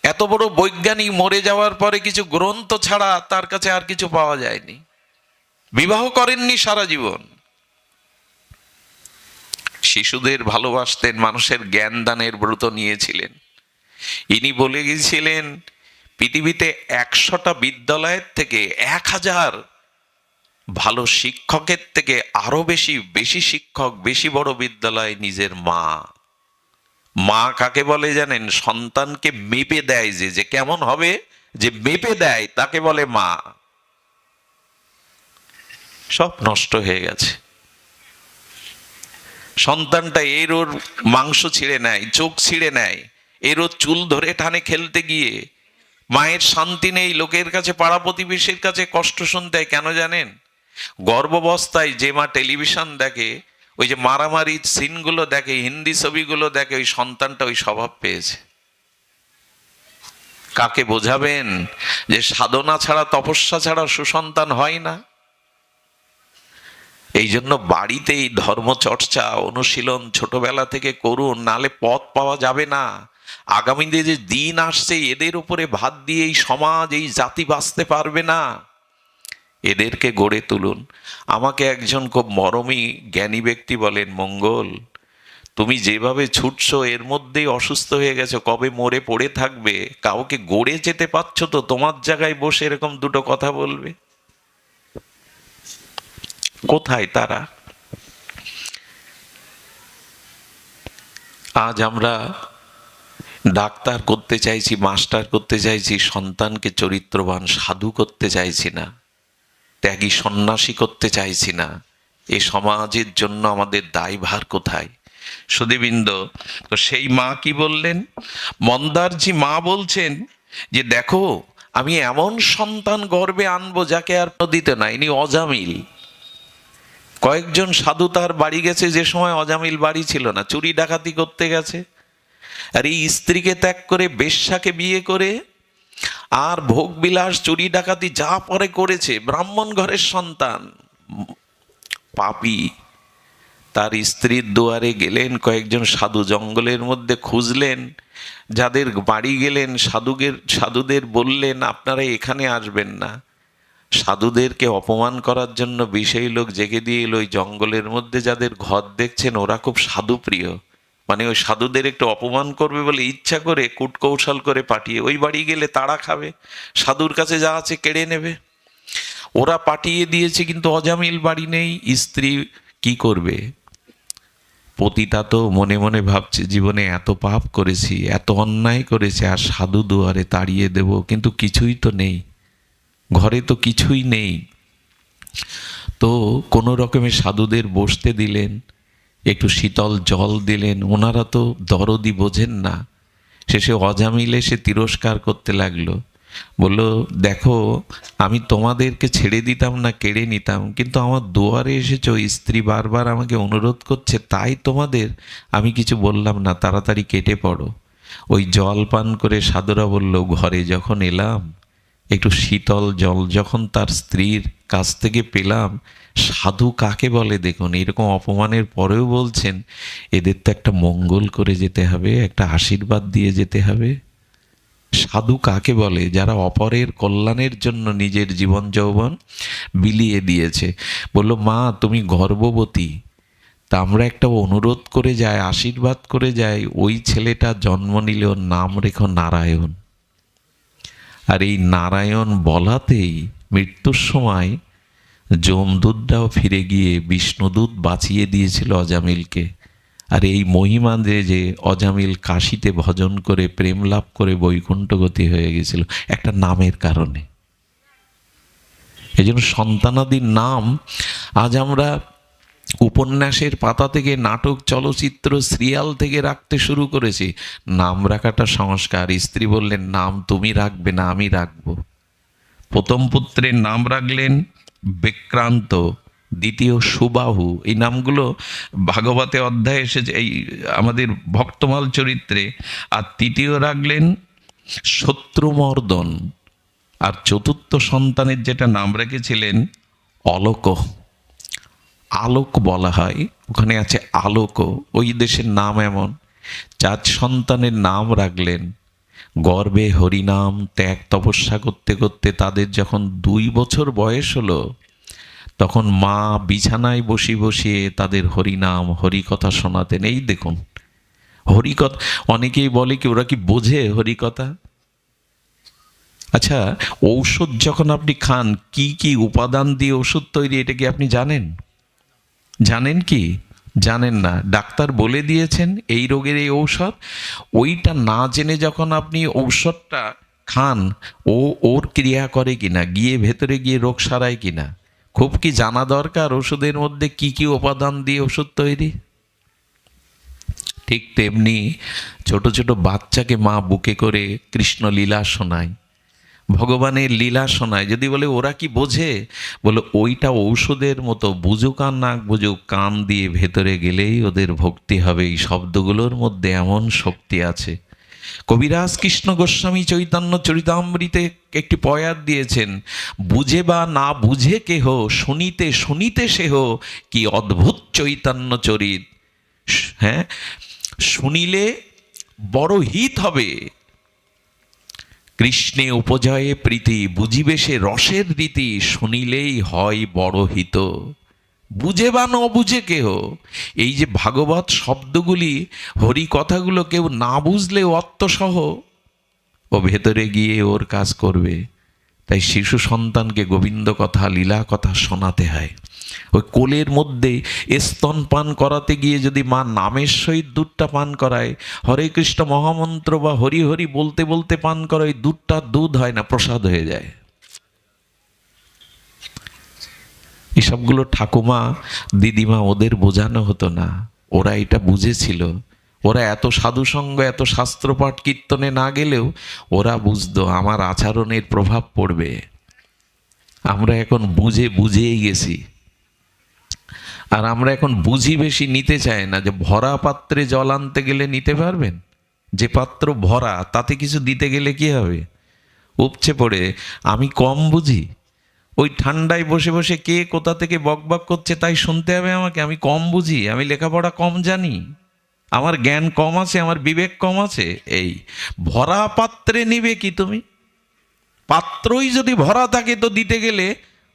এত বড় বৈজ্ঞানিক, মরে যাওয়ার পরে কিছু গ্রন্থ ছাড়া তার কাছে আর কিছু পাওয়া যায়নি। বিবাহ করেননি সারা জীবন, শিশুদের ভালোবাসতেন, মানুষের জ্ঞান দানের ব্রত নিয়েছিলেন। ইনি বলে গিয়েছিলেন পৃথিবীতে 100টা বিদ্যালয়ের থেকে 1000 ভালো শিক্ষকের থেকে আরো বেশি শিক্ষক, বেশি বড় বিদ্যালয় নিজের মা। মা কাকে বলে জানেন? সন্তানকে মেপে দেয়, যে কেমন হবে, যে মেপে দেয় তাকে বলে মা। সব নষ্ট হয়ে গেছে। সন্তানটা এর ওর মাংস ছিঁড়ে নেয়, চোখ ছিঁড়ে নেয়, এর ওর চুল ধরে টানে খেলতে গিয়ে। মায়ের শান্তি নেই, লোকের কাছে, পাড়া প্রতিবেশীর কাছে কষ্ট শুনতে হয়। কেন জানেন? গর্ভাবস্থায় যে মা টেলিভিশন দেখে, ওই যে মারামারির সিনগুলো দেখে, হিন্দি ছবিগুলো দেখে, ওই সন্তানটা ওই স্বভাব পেয়েছে। কাকে বোঝাবেন যে সাধনা ছাড়া, তপস্যা ছাড়া সুসন্তান হয় না? এই জন্য বাড়িতেই ধর্মচর্চা, অনুশীলন ছোটবেলা থেকে করুন, নালে পথ পাওয়া যাবে না। আগামী যে দিন আসছে, এদের উপরে ভাত দিয়ে এই সমাজ, এই জাতি বাঁচতে পারবে না। এদেরকে গড়ে তুলুন। আমাকে একজন খুব মরমী জ্ঞানী ব্যক্তি বলেন, মঙ্গল, তুমি যেভাবে ছুটছো এর মধ্যেই অসুস্থ হয়ে গেছো, কবে মরে পড়ে থাকবে। কাউকে গড়ে যেতে পারছো তো? তোমার জায়গায় বসে এরকম দুটো কথা বলবে? কোথায় তারা? আজ আমরা ডাক্তার করতে চাইছি, মাস্টার করতে চাইছি, সন্তানকে চরিত্রবান সাধু করতে চাইছি না, ত্যাগী সন্ন্যাসী করতে চাইছি না। এ সমাজের জন্য আমাদের দায়ভার কোথায়? সুধীবৃন্দ, তো সেই মা কি বললেন? মন্দারজি মা বলছেন যে দেখো, আমি এমন সন্তান গর্ভে আনবো যাকে আর দিতে না। ইনি অজামিল। কয়েকজন সাধু তার বাড়ি গেছে যে সময় অজামিল বাড়ি ছিল না, চুরি ডাকাতি করতে গেছে। আর এই স্ত্রীকে ত্যাগ করে, বেশ্যাকে বিয়ে করে, আর ভোগ বিলাস, চুরি ডাকাতি যা পরে করেছে, ব্রাহ্মণ ঘরের সন্তান, পাপী। তার স্ত্রীর দুয়ারে গেলেন কয়েকজন সাধু, জঙ্গলের মধ্যে খুঁজলেন, যাদের বাড়ি গেলেন সাধুদের বললেন আপনারা এখানে আসবেন না। সাধুদেরকে অপমান করার জন্য বিষয়ী লোক জেগে দিয়ে এলো। ওই জঙ্গলের মধ্যে যাদের ঘর দেখছেন ওরা খুব সাধুপ্রিয়, মানে ওই সাধুদের একটু অপমান করবে বলে ইচ্ছা করে কূটকৌশল করে পাঠিয়ে, ওই বাড়ি গেলে তাড়া খাবে, সাধুর কাছে যা আছে কেড়ে নেবে। ওরা পাঠিয়ে দিয়েছে, কিন্তু অজামিল বাড়ি নেই। স্ত্রী কি করবে? পতিতা তো মনে মনে ভাবছে জীবনে এত পাপ করেছি, এত অন্যায় করেছি, আর সাধু দুয়ারে তাড়িয়ে দেব, কিন্তু কিছুই তো নেই, ঘরে তো কিছুই নেই। তো কোনো রকমে সাধুদের বসতে দিলেন, একটু শীতল জল দিলেন। ওনারা তো দরদি বোঝেন না। শেষে অজামিল এসে তিরস্কার করতে লাগলো, বলল দেখো, আমি তোমাদেরকে ছেড়ে দিতাম না, কেড়ে নিতাম, কিন্তু আমার দুয়ারে এসেছো, স্ত্রী বারবার আমাকে অনুরোধ করছে, তাই তোমাদের আমি কিছু বললাম না, তাড়াতাড়ি কেটে পড়ো। ওই জল পান করে সাধুরা বলল, ঘরে যখন এলাম, একটু শীতল জল যখন তার স্ত্রীর কাছ থেকে পেলাম, সাধু কাকে বলে দেখুন, এরকম অপমানের পরেও বলছেন এদের তো একটা মঙ্গল করে যেতে হবে, একটা আশীর্বাদ দিয়ে যেতে হবে। সাধু কাকে বলে? যারা অপরের কল্যাণের জন্য নিজের জীবন যৌবন বিলিয়ে দিয়েছে। বলল মা তুমি গর্ভবতী, তা আমরা একটা অনুরোধ করে যাই, আশীর্বাদ করে যাই, ওই ছেলেটা জন্ম নিলে ওর নাম রেখো নারায়ণ। আর এই নারায়ণ বলাতেই মৃত্যুর সময় যমদূতটাও ফিরে গিয়ে বিষ্ণুদূত বাঁচিয়ে দিয়েছিল অজামিলকে। আর এই মহিমা যে অজামিল কাশীতে ভজন করে প্রেম লাভ করে বৈকুণ্ঠগতি হয়ে গেছিল একটা নামের কারণে। এই জন্য সন্তানাদির নাম আজ আমরা উপন্যাসের পাতা থেকে নাটক, চলচ্চিত্র, সিরিয়াল থেকে রাখতে শুরু করেছি। নাম রাখাটা সংস্কার। স্ত্রী বললেন, নাম তুমি রাখবে না, আমি রাখবো। প্রথম পুত্রের নাম রাখলেন বিক্রান্ত, দ্বিতীয় সুবাহু। এই নামগুলো ভাগবতে অধ্যায়ে এসেছে, এই আমাদের ভক্তমাল চরিত্রে। আর তৃতীয় রাখলেন শত্রুমর্দন। আর চতুর্থ সন্তানের যেটা নাম রেখেছিলেন অলোক। আলোক বলা হয়, ওখানে আছে আলোক। ওই দেশের নাম এমন। 4 সন্তানের নাম রাখলেন। গর্বে হরিনাম ত্যাগ তপস্যা করতে করতে তাদের যখন 2 বছর বয়স হলো, তখন মা বিছানায় বসিয়ে তাদের হরিনাম হরিকথা শোনাতেন। এই দেখুন, হরিকথা। অনেকেই বলে কি ওরা কি বোঝে হরিকথা? আচ্ছা, ঔষধ যখন আপনি খান, কি কি উপাদান দিয়ে ওষুধ তৈরি, এটা কি আপনি জানেন? জানেন কি? জানেন না। ডাক্তার বলে দিয়েছেন এই রোগের এই ঔষধ। ওইটা না জেনে যখন আপনি ঔষধটা খান, ওর ক্রিয়া করে কিনা, গিয়ে ভেতরে গিয়ে রোগ সারায় কিনা, খুব কি জানা দরকার ওষুধের মধ্যে কি কি উপাদান দিয়ে ওষুধ তৈরি। ঠিক তেমনি ছোট ছোট বাচ্চাকে মা বুকে করে কৃষ্ণ লীলা শোনায়, ভগবানের লীলা শোনায়। যদি বলে ওরা কি বোঝে, বলে ওইটা ঔষধের মতো, বুঝুক আর না বুঝুক, কান দিয়ে ভেতরে গেলেই ওদের ভক্তি হবে। এই শব্দগুলোর মধ্যে এমন শক্তি আছে। কবিরাজ কৃষ্ণ গোস্বামী চৈতন্য চরিতামৃতে একটি পয়াত দিয়েছেন, বুঝে বা না বুঝে কেহ, শুনিতে শুনিতে সেহ, কি অদ্ভুত চৈতন্য চরিত। হ্যাঁ, শুনিলে বড় হিত হবে। কৃষ্ণে উপজয়ে প্রীতি, বুঝিবে সে রসের রীতি, শুনিলেই হয় বড় হিত। বুঝে বা ন বুঝে কেহ। এই যে ভাগবত শব্দগুলি, হরি কথাগুলো কেউ না বুঝলেও অর্থসহ ও ভেতরে গিয়ে ওর কাজ করবে। তাই শিশু সন্তানকে গোবিন্দ কথা, লীলা কথা শোনাতে হয়। ওই কোলের মধ্যে স্তন পান করাতে গিয়ে যদি মা নামের সহিত দুধটা পান করায়, হরে কৃষ্ণ মহামন্ত্র বা হরি হরি বলতে বলতে পান করায়, দুধটা দুধ হয় না, প্রসাদ হয়ে যায়। এসবগুলো ঠাকুমা দিদিমা ওদের বোঝানো হতো না, ওরা এটা বুঝেছিল। ওরা এত সাধুসঙ্গ, এত শাস্ত্রপাঠ কীর্তনে না গেলেও ওরা বুঝতো আমার আচরণের প্রভাব পড়বে। আমরা এখন বুঝেই গেছি। আর আমরা এখন বুঝি বেশি, নিতে চাই না। যে ভরা পাত্রে জল আনতে গেলে নিতে পারবেন? যে পাত্র ভরা, তাতে কিছু দিতে গেলে কি হবে? উপচে পড়ে। আমি কম বুঝি? ওই ঠান্ডায় বসে বসে কে কোথা থেকে বকবক করছে তাই শুনতে হবে আমাকে? আমি কম বুঝি? আমি লেখাপড়া কম জানি? আমার জ্ঞান কম আছে? আমার বিবেক কম আছে? এই ভরা পাত্রে নিবে কি তুমি? পাত্রই যদি ভরা থাকে তো দিতে গেলে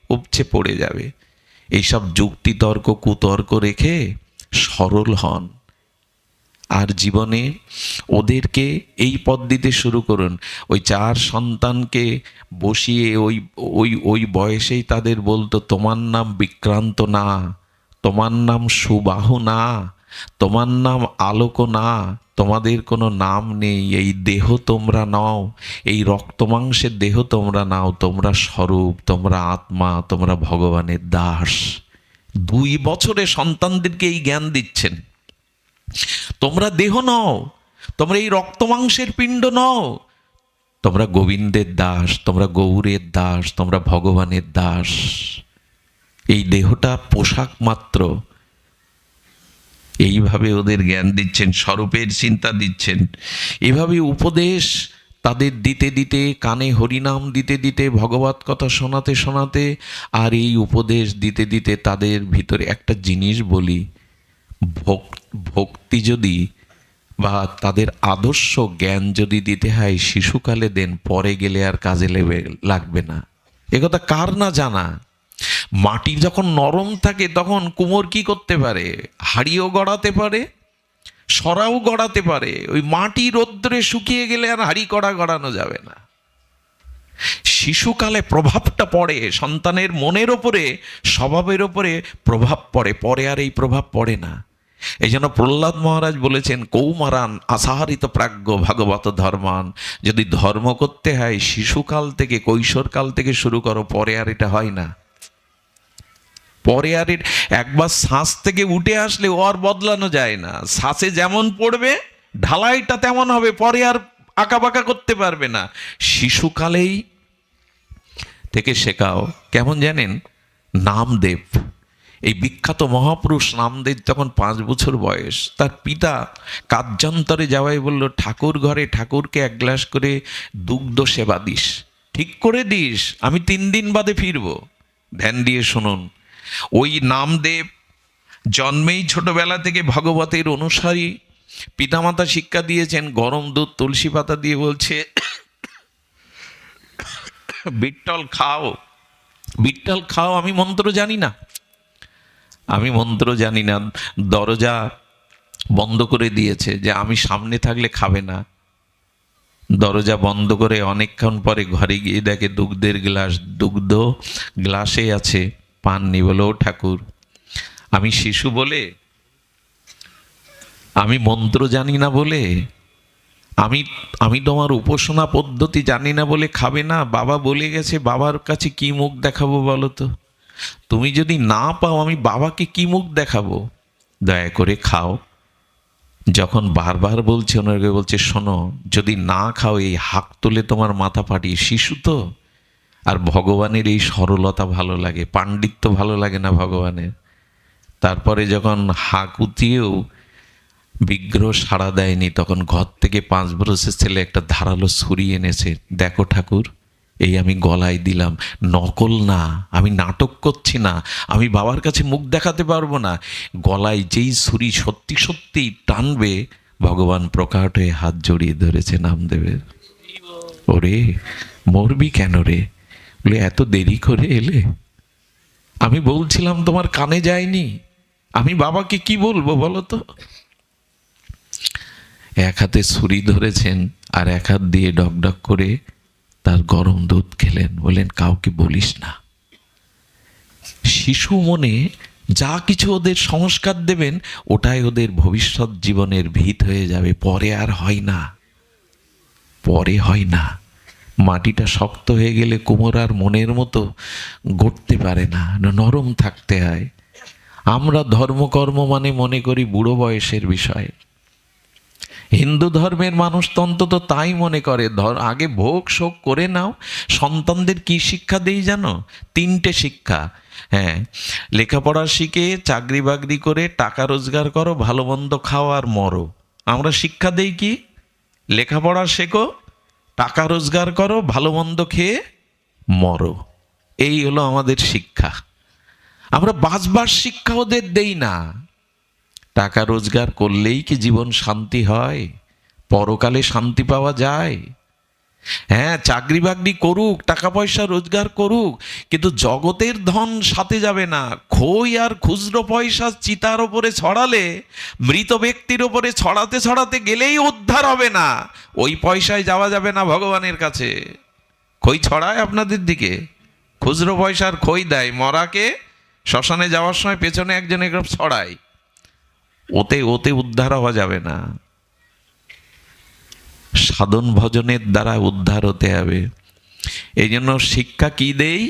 উপচে পড়ে যাবে। এইসব যুক্তি তর্ক কুতর্ক রেখে সরল হন। আর জীবনে ওদেরকে এই পথ দিতে শুরু করুন। ওই 4 সন্তানকে বসিয়ে ওই ওই ওই বয়সেই তাদের বলতো, তোমার নাম বিক্রান্ত না, তোমার নাম সুবাহু না, তোমার নাম আলোক না, তোমাদের কোনো নাম নেই। এই দেহ তোমরা নাও, এই রক্ত মাংসের দেহ তোমরা নাও, তোমরা স্বরূপ, তোমরা আত্মা, তোমরা ভগবানের দাস। 2 বছরে সন্তানদেরকে এই জ্ঞান দিচ্ছেন। তোমরা দেহ নও, তোমরা এই রক্ত মাংসের পিণ্ড নও, তোমরা গোবিন্দের দাস, তোমরা গৌরের দাস, তোমরা ভগবানের দাস। এই দেহটা পোশাক মাত্র। এইভাবে ওদের জ্ঞান দিচ্ছেন, স্বরূপের চিন্তা দিচ্ছেন। এভাবে উপদেশ তাদের দিতে দিতে, কানে হরিনাম দিতে দিতে, ভগবত কথা শোনাতে শোনাতে, আর এই উপদেশ দিতে দিতে তাদের ভিতরে একটা জিনিস বলি, ভক্তি যদি বা তাদের আদর্শ জ্ঞান যদি দিতে হয় শিশুকালে দেন, পরে গেলে আর কাজে লাগবে না। একথা কার না জানা? মাটি যখন নরম থাকে তখন কুমোর কি করতে পারে? হাড়িও গড়াতে পারে, সরাও গড়াতে পারে। ওই মাটি রৌদ্রে শুকিয়ে গেলে আর হাড়ি কড়া গড়ানো যাবে না। শিশুকালে প্রভাবটা পড়ে সন্তানের মনের ওপরে, স্বভাবের ওপরে প্রভাব পড়ে, পরে আর এই প্রভাব পড়ে না। এই জন্য প্রহ্লাদ মহারাজ বলেছেন, কৌমারান আসাহারিত প্রাজ্ঞ ভাগবত ধর্মান। যদি ধর্ম করতে হয় শিশুকাল থেকে, কৈশোরকাল থেকে শুরু করো, পরে আর এটা হয় না। পরে আর একবার শ্বাস থেকে উঠে আসলে ও আর বদলানো যায় না। শ্বাসে যেমন পড়বে ঢালাইটা তেমন হবে, পরে আর আঁকাবাঁকা করতে পারবে না। শিশুকালেই থেকে শেখাও। কেমন জানেন? নামদেব, এই বিখ্যাত মহাপুরুষ নামদেব তখন 5 বছর বয়স। তার পিতা কার্যান্তরে যাওয়াই বলল, ঠাকুর ঘরে ঠাকুরকে 1 গ্লাস করে দুগ্ধ সেবা দিস, ঠিক করে দিস, আমি 3 দিন বাদে ফিরব। ধ্যান দিয়ে শুনুন। ওই নামদেব জন্মেই ছোটবেলা থেকে ভগবতের অনুসারী, পিতামাতা শিক্ষা দিয়েছেন। গরম দুধ তুলসী পাতা দিয়ে বলছে, বিট্টল খাও, বিট্টল খাও। আমি মন্ত্র জানি না, আমি মন্ত্র জানি না। দরজা বন্ধ করে দিয়েছে যে আমি সামনে থাকলে খাবে না। দরজা বন্ধ করে অনেকক্ষণ পরে ঘরে গিয়ে দেখে দুগ্ধের গ্লাস, দুগ্ধ গ্লাসে আছে, পাননি। বলো, ঠাকুর আমি শিশু বলে, আমি মন্ত্র জানি না বলে, আমি তোমার উপাসনা পদ্ধতি জানি না বলে খাবে না? বাবা বলে গেছে, বাবার কাছে কি মুখ দেখাবো বলো তো? তুমি যদি না পাও আমি বাবাকে কি মুখ দেখাবো? দয়া করে খাও। যখন বারবার বলছে, ওনাকে বলছে, শোনো, যদি না খাও এই হাক তুলে তোমার মাথা ফাটিয়ে। শিশু তো, আর ভগবানের এই সরলতা ভালো লাগে, পাণ্ডিত্য ভালো লাগে না ভগবানের। তারপরে যখন হাক উতিয়েও বিগ্রহ সাড়া দেয়নি, তখন ঘর থেকে 5 বছরের ছেলে একটা ধারালো ছুরি এনেছে। দেখো ঠাকুর, এই আমি গলায় দিলাম, নকল না, আমি নাটক করছি না, আমি বাবার কাছে মুখ দেখাতে পারবো না। গলায় যেই ছুরি সত্যি সত্যি টানবে, ভগবান প্রকাট হয়ে হাত জড়িয়ে ধরেছে নামদেবের। ওরে মরবি কেন রে? বলে, এত দেরি করে এলে, আমি বলছিলাম তোমার কানে যায়নি, আমি বাবাকে কি বলবো বলো তো? 1 হাতে ছুরি ধরেছেন আর 1 হাত দিয়ে ডকডক করে তার গরম দুধ খেলেন। বলেন, কাউকে বলিস না। শিশু মনে যা কিছু ওদের সংস্কার দেবেন, ওটাই ওদের ভবিষ্যৎ জীবনের ভিত হয়ে যাবে। পরে আর হয় না, পরে হয় না। মাটিটা শক্ত হয়ে গেলে কুমোর আর মনের মতো গড়তে পারে না, নরম থাকতে হয়। আমরা ধর্মকর্ম মানে মনে করি বুড়ো বয়সের বিষয়। হিন্দু ধর্মের মানুষ তো অন্তত তাই মনে করে, আগে ভোগ শোক করে নাও। সন্তানদের কি শিক্ষা দেই জানো? 3টে শিক্ষা। হ্যাঁ, লেখাপড়া শিখে চাকরি বাকরি করে টাকা রোজগার করো, ভালো মন্দ খাও আর মরো। আমরা শিক্ষা দেই কি? লেখাপড়া শেখো, টাকা রোজগার করো, ভালো মন্দ খেয়ে মরো। এই হলো আমাদের শিক্ষা। আমরা বাঁচবার শিক্ষা ওদের দেই না। টাকা রোজগার করলেই কি জীবন শান্তি হয়? পরকালে শান্তি পাওয়া যায়? হ্যাঁ, চাকরি বাকরি করুক, টাকা পয়সা রোজগার করুক, কিন্তু জগতের ধন সাথে যাবে না। খই আর খুচরো পয়সা চিতার ওপরে ছড়ালে, মৃত ব্যক্তির ওপরে ছড়াতে ছড়াতে গেলেই উদ্ধার হবে না। ওই পয়সায় যাওয়া যাবে না ভগবানের কাছে। খই ছড়ায় আপনাদের দিকে? খুচরো পয়সার খই দেয়, মরাকে শ্মশানে যাওয়ার সময় পেছনে একজন এরকম ছড়ায়। ওতে ওতে উদ্ধার হওয়া যাবে না। সাধন ভজনের দ্বারা উদ্ধার হতে হবে। এই জন্য শিক্ষা কি দেই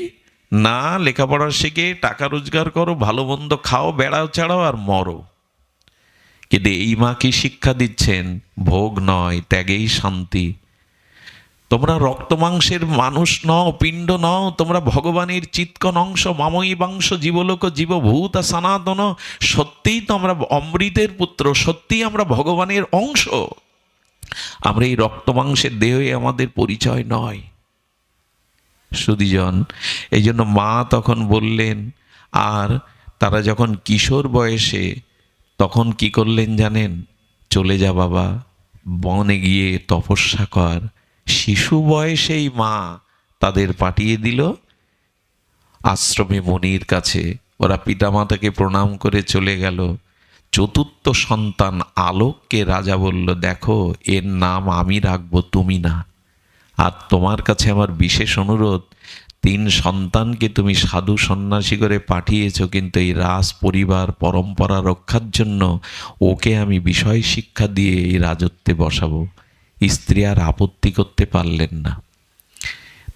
না? লেখাপড়া শিখে টাকা রোজগার করো, ভালো মন্দ খাও, বেড়াও চাড়াও আর মরো। কিন্তু এই মা কি শিক্ষা দিচ্ছেন? ভোগ নয়, ত্যাগেই শান্তি। তোমরা রক্ত মাংসের মানুষ নও, পিণ্ড নও, তোমরা ভগবানের চিৎকন অংশ। মাময়ী বাংশ জীবলোক জীবভূত সনাতন। সত্যিই তো আমরা অমৃতের পুত্র, সত্যিই আমরা ভগবানের অংশ। আমরা এই রক্ত মাংসের দেহে আমাদের পরিচয় নয়। সুধীজন, এই জন্য মা তখন বললেন। আর তারা যখন কিশোর বয়সে, তখন কি করলেন জানেন? চলে যা বাবা, বনে গিয়ে তপস্যা কর। শিশু বয়সেই মা তাদের পাঠিয়ে দিল আশ্রমে মুনির কাছে। ওরা পিতামাতাকে প্রণাম করে চলে গেল। 4র্থ সন্তান আলোককে রাজা বলল, দেখো, এর নাম আমি রাখবো, তুমি না। আর তোমার কাছে আমার বিশেষ অনুরোধ, 3 সন্তানকে তুমি সাধু সন্ন্যাসী করে পাঠিয়েছ, কিন্তু এই রাজ পরিবার পরম্পরা রক্ষার জন্য ওকে আমি বিষয় শিক্ষা দিয়ে এই রাজত্বে বসাবো। স্ত্রী আর আপত্তি করতে পারলেন না।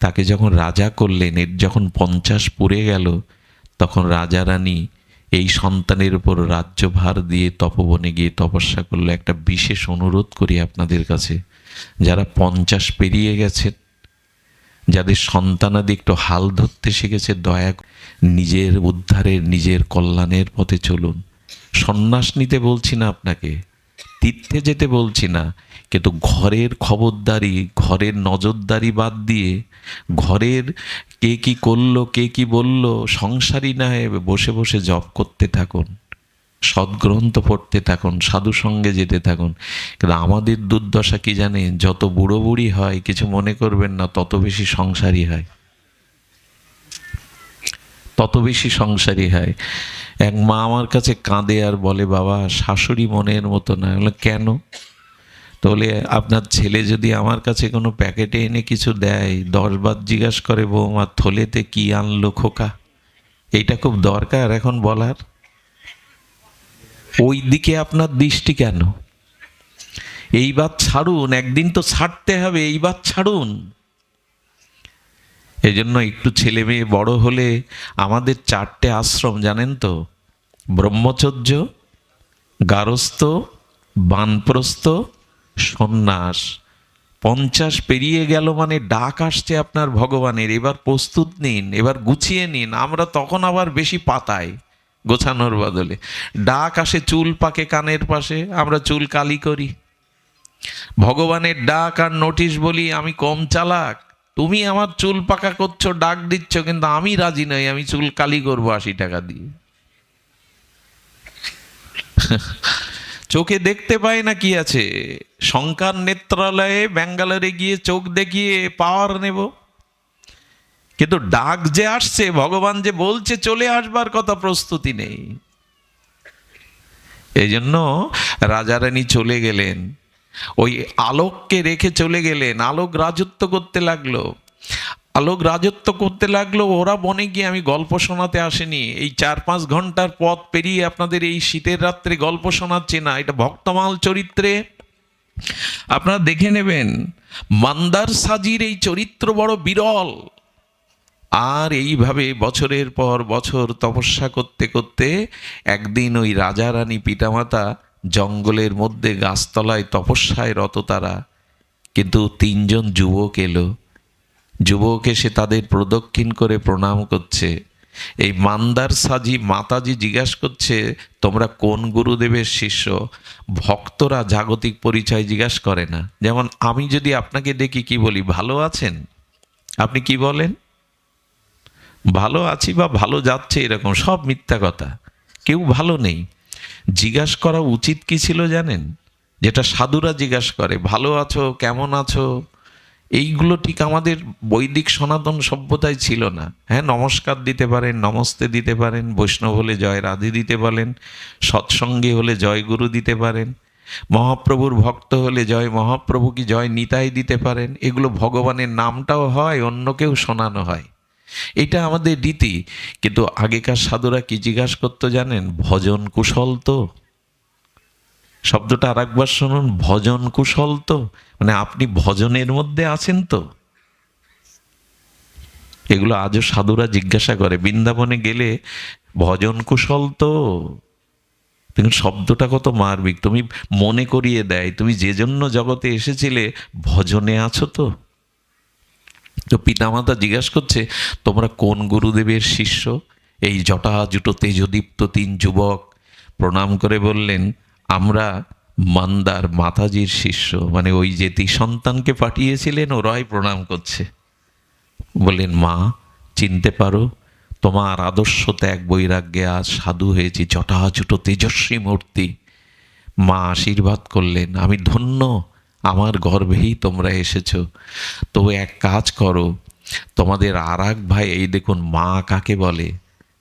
তাকে যখন রাজা করলেন, এর যখন 50 পুড়ে গেল, তখন রাজা রানী এই সন্তানের উপর রাজ্যভার দিয়ে তপবনে গিয়ে তপস্যা করলো। একটা বিশেষ অনুরোধ করি আপনাদের কাছে, যারা 50 পেরিয়ে গেছেন, যাদের সন্তানাদি একটু হাল ধরতে শিখেছে, দয়া করে নিজের উদ্ধারের, নিজের কল্যাণের পথে চলুন। সন্ন্যাস নিতে বলছি না আপনাকে, তীর্থে যেতে বলছি না, কিন্তু ঘরের খবরদারি, ঘরের নজরদারি বাদ দিয়ে, ঘরের কে কি করলো, কে কি বললো, সংসারী না হয়ে বসে বসে জপ করতে থাকুন, সদ্গ্রন্থ পড়তে থাকুন, সাধু সঙ্গে যেতে থাকুন। কিন্তু আমাদের দুর্দশা কি জানেন? যত বুড়ো বুড়ি হয়, কিছু মনে করবেন না, তত বেশি সংসারী হয়, তত বেশি সংসারী হয়। এক মা আমার কাছে কাঁদে আর বলে, বাবা শাশুড়ি মনের মতো না। বলে কেন? তো বলে, আপনার ছেলে যদি আমার কাছে কোনো প্যাকেটে এনে কিছু দেয়, 10 বার জিজ্ঞাসা করে, বৌমা থলেতে কি আনলো খোকা? এইটা খুব দরকার এখন বলার। ওই দিকে আপনার দৃষ্টি কেন? এইবার ছাড়ুন, একদিন তো ছাড়তে হবে, এইবার ছাড়ুন। এই জন্য একটু ছেলে মেয়ে বড় হলে আমাদের 4টে আশ্রম জানেন তো? ব্রহ্মচর্য, গারস্থ, বানপ্রস্থ, সন্ন্যাস। 50 পেরিয়ে গেল মানে ডাক আসছে আপনার ভগবানের। এবার প্রস্তুত নিন, এবার গুছিয়ে নিন। আমরা তখন আবার বেশি পাতাই গোছানোর বদলে। ডাক আসে, চুল পাকে কানের পাশে, আমরা চুল কালি করি। ভগবানের ডাক আর নোটিশ বলি, আমি কম চালাক? তুমি আমার চুল পাকা করছো, ডাক দিচ্ছ, কিন্তু আমি রাজি নই, আমি চুল কালি করবো 80 টাকা দিয়ে। চোখে দেখতে পায় না কি আছে, শঙ্কর নেত্রালয়ে ব্যাঙ্গালোরে গিয়ে চোখ দেখিয়ে পাওয়ার নেব। কিন্তু ডাক যে আসছে, ভগবান যে বলছে চলে আসবার কথা, প্রস্তুতি নেই। এই জন্য রাজা রানী চলে গেলেন, ওই আলোককে রেখে চলে গেলেন। আলোক রাজত্ব করতে লাগলো, আলোক রাজত্ব করতে লাগলো। ওরা বনে গিয়ে, আমি গল্প শোনাতে আসেনি, এই 4-5 ঘন্টার পথ পেরিয়ে আপনাদের এই শীতের রাত্রে গল্প শোনাচ্ছি না, এটা ভক্তমাল চরিত্রে আপনারা দেখে নেবেন। মন্দার সাজির এই চরিত্র বড় বিরল। আর এইভাবে বছরের পর বছর তপস্যা করতে করতে একদিন ওই রাজা রানী পিতামাতা জঙ্গলের মধ্যে গাছতলায় তপস্যায় রত তারা, কিন্তু 3 জন যুবক এলো। যুবক এসে তাদের প্রদক্ষিণ করে প্রণাম করছে। এই মান্দার সাজি মাতাজি জিজ্ঞাসা করছে, তোমরা কোন গুরুদেবের শিষ্য? ভক্তরা জাগতিক পরিচয় জিজ্ঞাসা করে না। যেমন আমি যদি আপনাকে দেখি কি বলি, ভালো আছেন? আপনি কি বলেন? ভালো আছি বা ভালো যাচ্ছে, এরকম সব মিথ্যা কথা। কেউ ভালো নেই। জিজ্ঞাসা করা উচিত কি ছিল জানেন? যেটা সাধুরা জিজ্ঞাসা করে, ভালো আছো, কেমন আছো। এইগুলো ঠিক আমাদের বৈদিক সনাতন সভ্যতায় ছিল না। হ্যাঁ, নমস্কার দিতে পারেন, নমস্তে দিতে পারেন, বৈষ্ণব হলে জয় রাধে দিতে পারেন, সৎসঙ্গী হলে জয় গুরু দিতে পারেন, মহাপ্রভুর ভক্ত হলে জয় মহাপ্রভু কি জয় নিতাই দিতে পারেন। এগুলো ভগবানের নামটাও হয়, অন্যকেও শোনানো হয়, এটা আমাদের রীতি। কিন্তু আগেকার সাধুরা কি জিজ্ঞাসা করতো জানেন? ভজন কুশল তো? শব্দটা আর একবার শুনুন, ভজন কুশল তো, মানে আপনি ভজনের মধ্যে আছেন তো? এগুলো আজও সাধুরা জিজ্ঞাসা করে। বৃন্দাবনে গেলে ভজন কুশল তো, দেখুন শব্দটা কত মার্মিক। তুমি মনে করিয়ে দেয়, তুমি যে জন্য জগতে এসেছিলে ভজনে আছো তো? তো পিতামাতা জিজ্ঞাসা করছে, তোমরা কোন গুরুদেবের শিষ্য? এই জটা জুটো তেজদীপ্ত 3 যুবক প্রণাম করে বললেন, আমরা মন্দার মাতাজির শিষ্য। মানে ওই যে সন্তানকে পাঠিয়েছিলেন, ওরাই প্রণাম করছে। বললেন, মা চিনতে পারো? তোমার আদর্শ ত্যাগ বৈরাগ্যে আজ সাধু হয়েছি, জটা জুটো তেজস্বী মূর্তি। মা আশীর্বাদ করলেন, আমি ধন্য, আমার গর্ভেই তোমরা এসেছো। তো এক কাজ করো, তোমাদের আর এক ভাই, এই দেখুন মা কাকে বলে,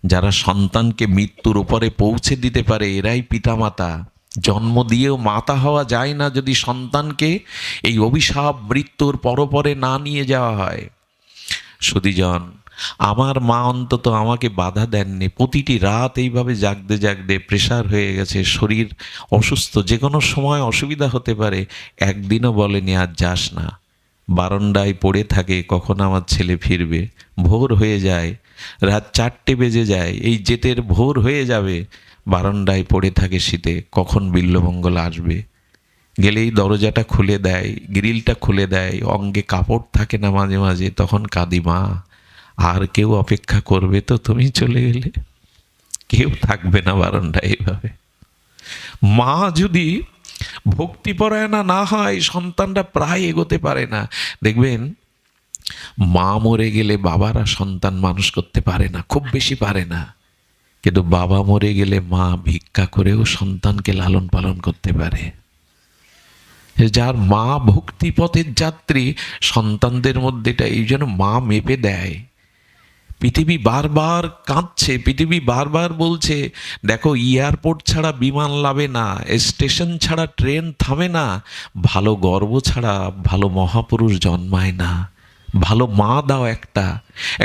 যারা সন্তানকে মৃত্যুর উপরে পৌঁছে দিতে পারে, এরাই পিতামাতা। জন্ম দিয়েও মাতা হওয়া যায় না যদি সন্তানকে এই অভিশাপ মৃত্যুর পরপরে না নিয়ে যাওয়া হয়। সুধীজন, আমার মা অন্তত আমাকে বাধা দেননি। প্রতিটি রাত এইভাবে জাগতে জাগতে প্রেশার হয়ে গেছে, শরীর অসুস্থ, যে কোনো সময় অসুবিধা হতে পারে, একদিনও বলেনি আজ যাস না। বারান্দায় পড়ে থাকে, কখন আমার ছেলে ফিরবে। ভোর হয়ে যায়, রাত 4টে বেজে যায়, এই জেতের ভোর হয়ে যাবে, বারান্দায় পড়ে থাকে শীতে, কখন বিল্বমঙ্গল আসবে। গেলেই দরজাটা খুলে দেয়, গ্রিলটা খুলে দেয়, অঙ্গে কাপড় থাকে না মাঝে মাঝে, তখন কাঁদি, মা আর কেউ অপেক্ষা করবে তো, তুমি চলে গেলে কেউ থাকবে না বারান্দায়। এইভাবে মা যদি ভক্তিপরায়ণা না হয়, সন্তানরা প্রায় এগোতে পারে না। দেখবেন মা মরে গেলে বাবারা সন্তান মানুষ করতে পারে না, খুব বেশি পারে না, কিন্তু বাবা মরে গেলে মা ভিক্ষা করেও সন্তানকে লালন পালন করতে পারে। যার মা ভক্তিপথের যাত্রী, সন্তানদের মধ্যে এটা, এই জন্য মা মেপে দেয়। পৃথিবী বারবার কাঁদছে, পৃথিবী বারবার বলছে দেখো এয়ারপোর্ট ছাড়া বিমান লাভে না, স্টেশন ছাড়া ট্রেন থামে না, ভালো গর্ব ছাড়া ভালো মহাপুরুষ জন্মায় না। ভালো মা দাও,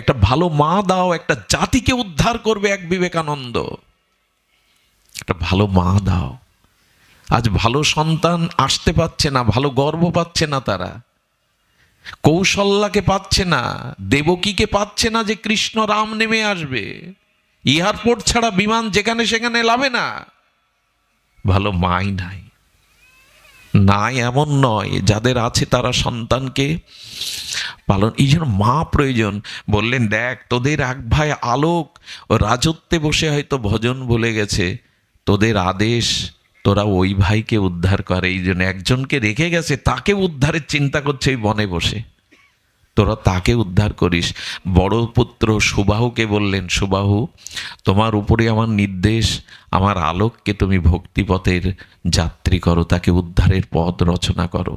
একটা ভালো মা দাও, একটা জাতিকে উদ্ধার করবে এক বিবেকানন্দ। একটা ভালো মা দাও। আজ ভালো সন্তান আসতে পারছে না, ভালো গর্ব পাচ্ছে না, তারা কৌশল্যাকে পাচ্ছে না, দেবকীকে পাচ্ছে না যে কৃষ্ণ রাম নেমে আসবে। এয়ারপোর্ট ছাড়া বিমান যেখানে সেখানে লাভে না। ভালো মাই নাই, নাই এমন নয়, যাদের আছে তারা সন্তানকে পালন, এই জন্য মা প্রয়োজন। বললেন দেখ তোদের এক ভাই আলোক রাজত্বে বসে হয়তো ভজন বলে গেছে, তোদের আদেশ তোরা ওই ভাইকে উদ্ধার করে, এই জন্য একজনকে রেখে গেছে, তাকে উদ্ধারের চিন্তা করছে এই বনে বসে, তোরা তাকে উদ্ধার করিস। বড় পুত্র সুবাহুকে বললেন, সুবাহু তোমার উপরে আমার নির্দেশ, আমার আলোককে তুমি ভক্তিপথের যাত্রী করো, তাকে উদ্ধারের পথ রচনা করো।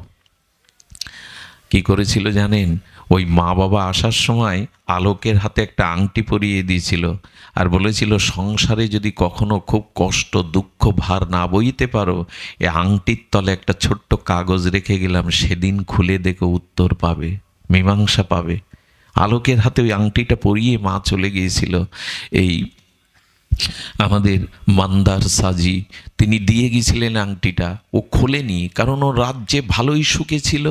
কি করেছিল জানেন? ওই মা বাবা আসার সময় আলোকের হাতে একটা আংটি পরিয়ে দিয়েছিল, আর বলেছিল সংসারে যদি কখনো খুব কষ্ট দুঃখ ভার না বইতে পারো, এ আংটির তলে একটা ছোট্ট কাগজ রেখে গেলাম, সেদিন খুলে দেখো উত্তর পাবে, মীমাংসা পাবে। আলোকের হাতে ওই আংটিটা পরিয়ে মা চলে গিয়েছিল। এই আমাদের মান্দার সাজি, তিনি দিয়ে গিয়েছিলেন আংটিটা, ও খোলেনি, কারণ ও রাজ্যে ভালোই সুখে ছিল।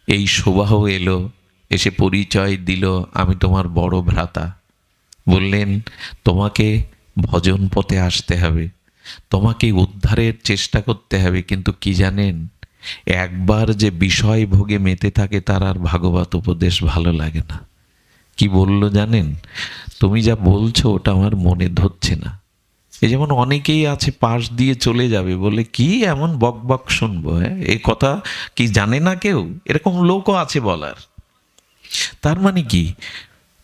এই সুবাহ এলো, এসে পরিচয় দিল, আমি তোমার বড় ভ্রাতা। বললেন তোমাকে ভজন পথে আসতে হবে, তোমাকে উদ্ধারের চেষ্টা করতে হবে, কিন্তু কি জানেন, একবার যে বিষয় ভোগে মেতে থাকে তার আর ভাগবত উপদেশ ভালো লাগে না। কি বলল জানেন? তুমি যা বলছো ওটা আমার মনে ধরছে না। এই যেমন অনেকেই আছে পাশ দিয়ে চলে যাবে, বলে কি এমন বক বক শুনবো, হ্যাঁ এ কথা কি জানে না কেউ, এরকম লোকও আছে বলার। তার মানে কি,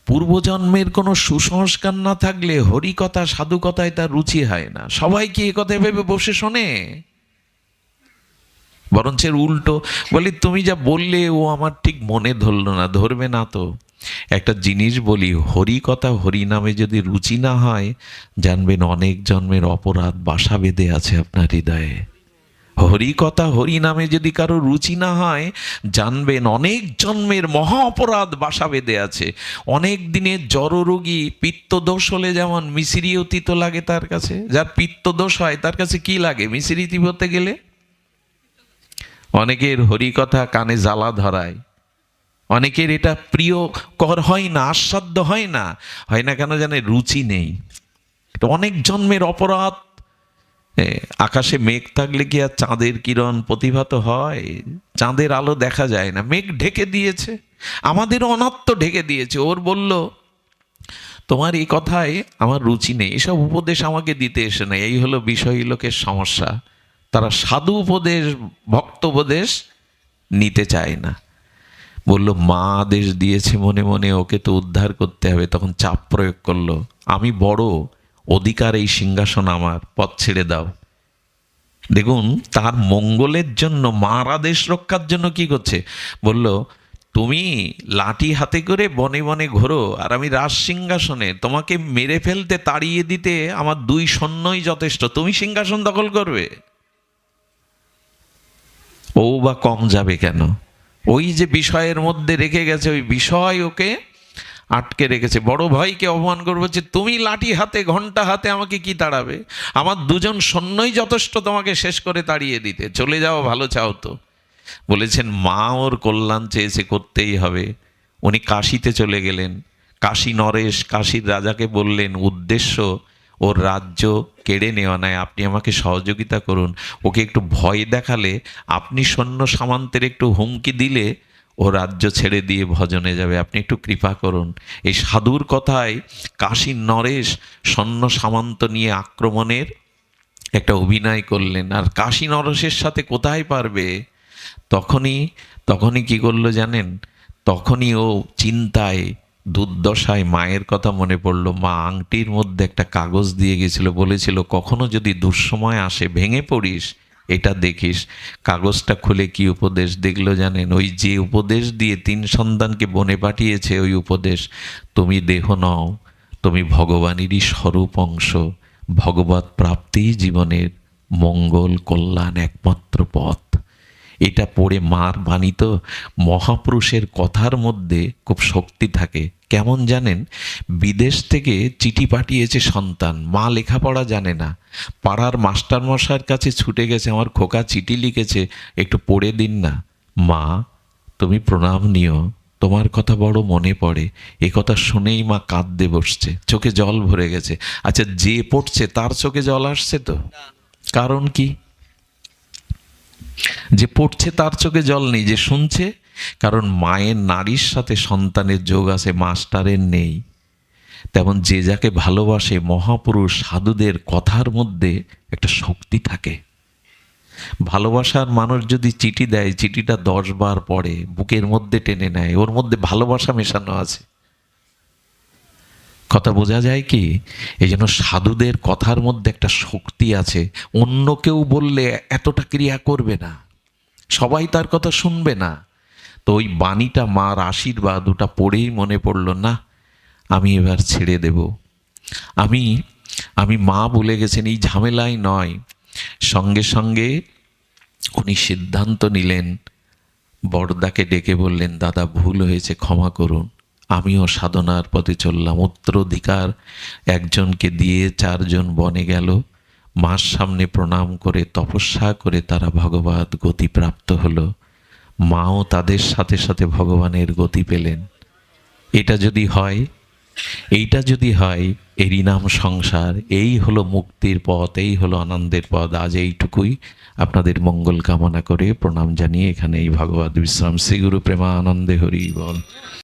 পূর্বজন্মের কোনো সুসংস্কার না থাকলে হরিকথা সাধুকথায় তার রুচি হয় না। সবাই কি এ কথা ভেবে বসে শোনে? বরঞ্চ উল্টো বলি, তুমি যা বললে ও আমার ঠিক মনে ধরলো না, ধরবে না তো। একটা জিনিস বলি, হরি কথা হরি নামে যদি রুচি না হয়, জানবেন অনেক জন্মের অপরাধ বাসা বেঁধে আছে আপনার হৃদয়ে। হরি কথা হরি নামে যদি কারো রুচি না হয়, জানবেন অনেক জন্মের মহা অপরাধ বাসা বেঁধে আছে। অনেক দিনের জড়রোগী পিত্তদোষ হলে যেমন মিশিরিও তিতো লাগে তার কাছে, যার পিত্তদোষ হয় তার কাছে কি লাগে মিশিরি তিবতে গেলে? অনেকের হরি কথা কানে জ্বালা ধরায়, অনেকের এটা প্রিয়কর হয় না, আস্বাদ্য হয় না। হয় না কেন জানে? রুচি নেই। অনেক জন্মের অপরাধ। আকাশে মেঘ থাকলে কি আর চাঁদের কিরণ প্রতিভাত হয়? চাঁদের আলো দেখা যায় না, মেঘ ঢেকে দিয়েছে, আমাদের অনাত্ম ঢেকে দিয়েছে। ওর বলল তোমার এই কথায় আমার রুচি নেই, এসব উপদেশ আমাকে দিতে এসে না। এই হলো বিষয়ী লোকের সমস্যা, তারা সাধু উপদেশ ভক্ত উপদেশ নিতে চায় না। বলল মা আদেশ দিয়েছে মনে মনে, ওকে তো উদ্ধার করতে হবে। তখন চাপ প্রয়োগ করলো, আমি বড়, অধিকার এই সিংহাসন আমার, পথ ছেড়ে দাও। দেখুন তার মঙ্গলের জন্য, মার আদেশ রক্ষার জন্য কি করছে, বলল তুমি লাঠি হাতে করে বনে বনে ঘোরো, আর আমি রাজ সিংহাসনে, তোমাকে মেরে ফেলতে তাড়িয়ে দিতে আমার 2 সৈন্যই যথেষ্ট, তুমি সিংহাসন দখল করবে? ও বা কম যাবে কেন? ওই যে বিষয়ের মধ্যে রেখে গেছে, ওই বিষয় ওকে আটকে রেখেছে। বড় ভাইকে অপমান করবো যে তুমি লাঠি হাতে ঘন্টা হাতে আমাকে কি তাড়াবে, আমার 2 জন সৈন্যই যথেষ্ট তোমাকে শেষ করে তাড়িয়ে দিতে, চলে যাও ভালো চাও তো। বলেছেন মা ওর কল্যাণ চেয়েছে, করতেই হবে। উনি কাশিতে চলে গেলেন, কাশী নরেশ কাশীর রাজাকে বললেন, উদ্দেশ্য ওর রাজ্য কেড়ে নেওয়া নয়, আপনি আমাকে সহযোগিতা করুন, ওকে একটু ভয় দেখালে, আপনি সৈন্য সামন্তের একটু হুমকি দিলে ও রাজ্য ছেড়ে দিয়ে ভজনে যাবে, আপনি একটু কৃপা করুন। এই সাধুর কথায় কাশীর নরেশ সৈন্য সামন্ত নিয়ে আক্রমণের একটা অভিনয় করলেন। আর কাশী নরেশের সাথে কোথায় পারবে? তখনই তখনই কি করলো জানেন? তখনই ও চিন্তায় দুর্দশায় মায়ের কথা মনে পড়লো। মা আংটির মধ্যে একটা কাগজ দিয়ে গেছিল, বলেছিল কখনো যদি দুঃসময় আসে ভেঙে পড়িস এটা দেখিস। কাগজটা খুলে কি উপদেশ দেখলো জানেন? ওই যে উপদেশ দিয়ে 3 সন্তানকে বনে পাঠিয়েছে, ওই উপদেশ, তুমি দেহ নও, তুমি ভগবানেরই স্বরূপ অংশ, ভগবৎ প্রাপ্তি জীবনের মঙ্গল কল্যাণ একমাত্র পথ। এটা পড়ে মার বাণী তো, মহাপুরুষের কথার মধ্যে খুব শক্তি থাকে। কেমন জানেন? বিদেশ থেকে চিঠি পাঠিয়েছে সন্তান, মা লেখাপড়া জানে না, পাড়ার মাস্টারমশাইয়ের কাছে ছুটে গেছে, আমার খোকা চিঠি লিখেছে, একটু পড়ে দিন না। মা, তুমি প্রণাম নিও, তোমার কথা বড় মনে পড়ে। এ কথা শুনেই মা কাঁদতে বসছে, চোখে জল ভরে গেছে। আচ্ছা, যে পড়ছে তার চোখে জল আসছে তো? কারণ কি? যে পড়ছে তার চোখে জল নেই, যে শুনছে। কারণ মায়ের নারীর সাথে সন্তানের যোগ আছে, মাস্টারের নেই। তেমন যে যাকে ভালোবাসে, মহাপুরুষ সাধুদের কথার মধ্যে একটা শক্তি থাকে। ভালোবাসার মানুষ যদি চিঠি দেয়, চিঠিটা 10 বার পড়ে, বুকের মধ্যে টেনে নেয়, ওর মধ্যে ভালোবাসা মেশানো আছে। কথা বোঝা যায় কি? এই জন্য সাধুদের কথার মধ্যে একটা শক্তি আছে। অন্য কেউ বললে এতটা ক্রিয়া করবে না, সবাই তার কথা শুনবে না। তো ওই বাণীটা, মার আশীর্বাদ, ওটা পড়েই মনে পড়ল, না আমি এবার ছেড়ে দেব। আমি আমি মা বলে গেছেন, এই ঝামেলায় নয়। সঙ্গে সঙ্গে উনি সিদ্ধান্ত নিলেন, বড়দাকে ডেকে বললেন, দাদা ভুল হয়েছে, ক্ষমা করুন। আমিও সাধনার পথে চললাম। উত্তরাধিকার একজনকে দিয়ে 4 জন বনে গেল, মার সামনে প্রণাম করে তপস্যা করে তারা ভগবৎ গতি প্রাপ্ত হলো। মাও তাদের সাথে সাথে ভগবানের গতি পেলেন। এটা যদি হয়, এইটা যদি হয়, এরই নাম সংসার। এই হলো মুক্তির পথ, এই হলো আনন্দের পথ। আজ এইটুকুই, আপনাদের মঙ্গল কামনা করে প্রণাম জানিয়ে এখানে এই ভগবৎ বিশ্রাম। শ্রী গুরু প্রেমানন্দে হরি বল।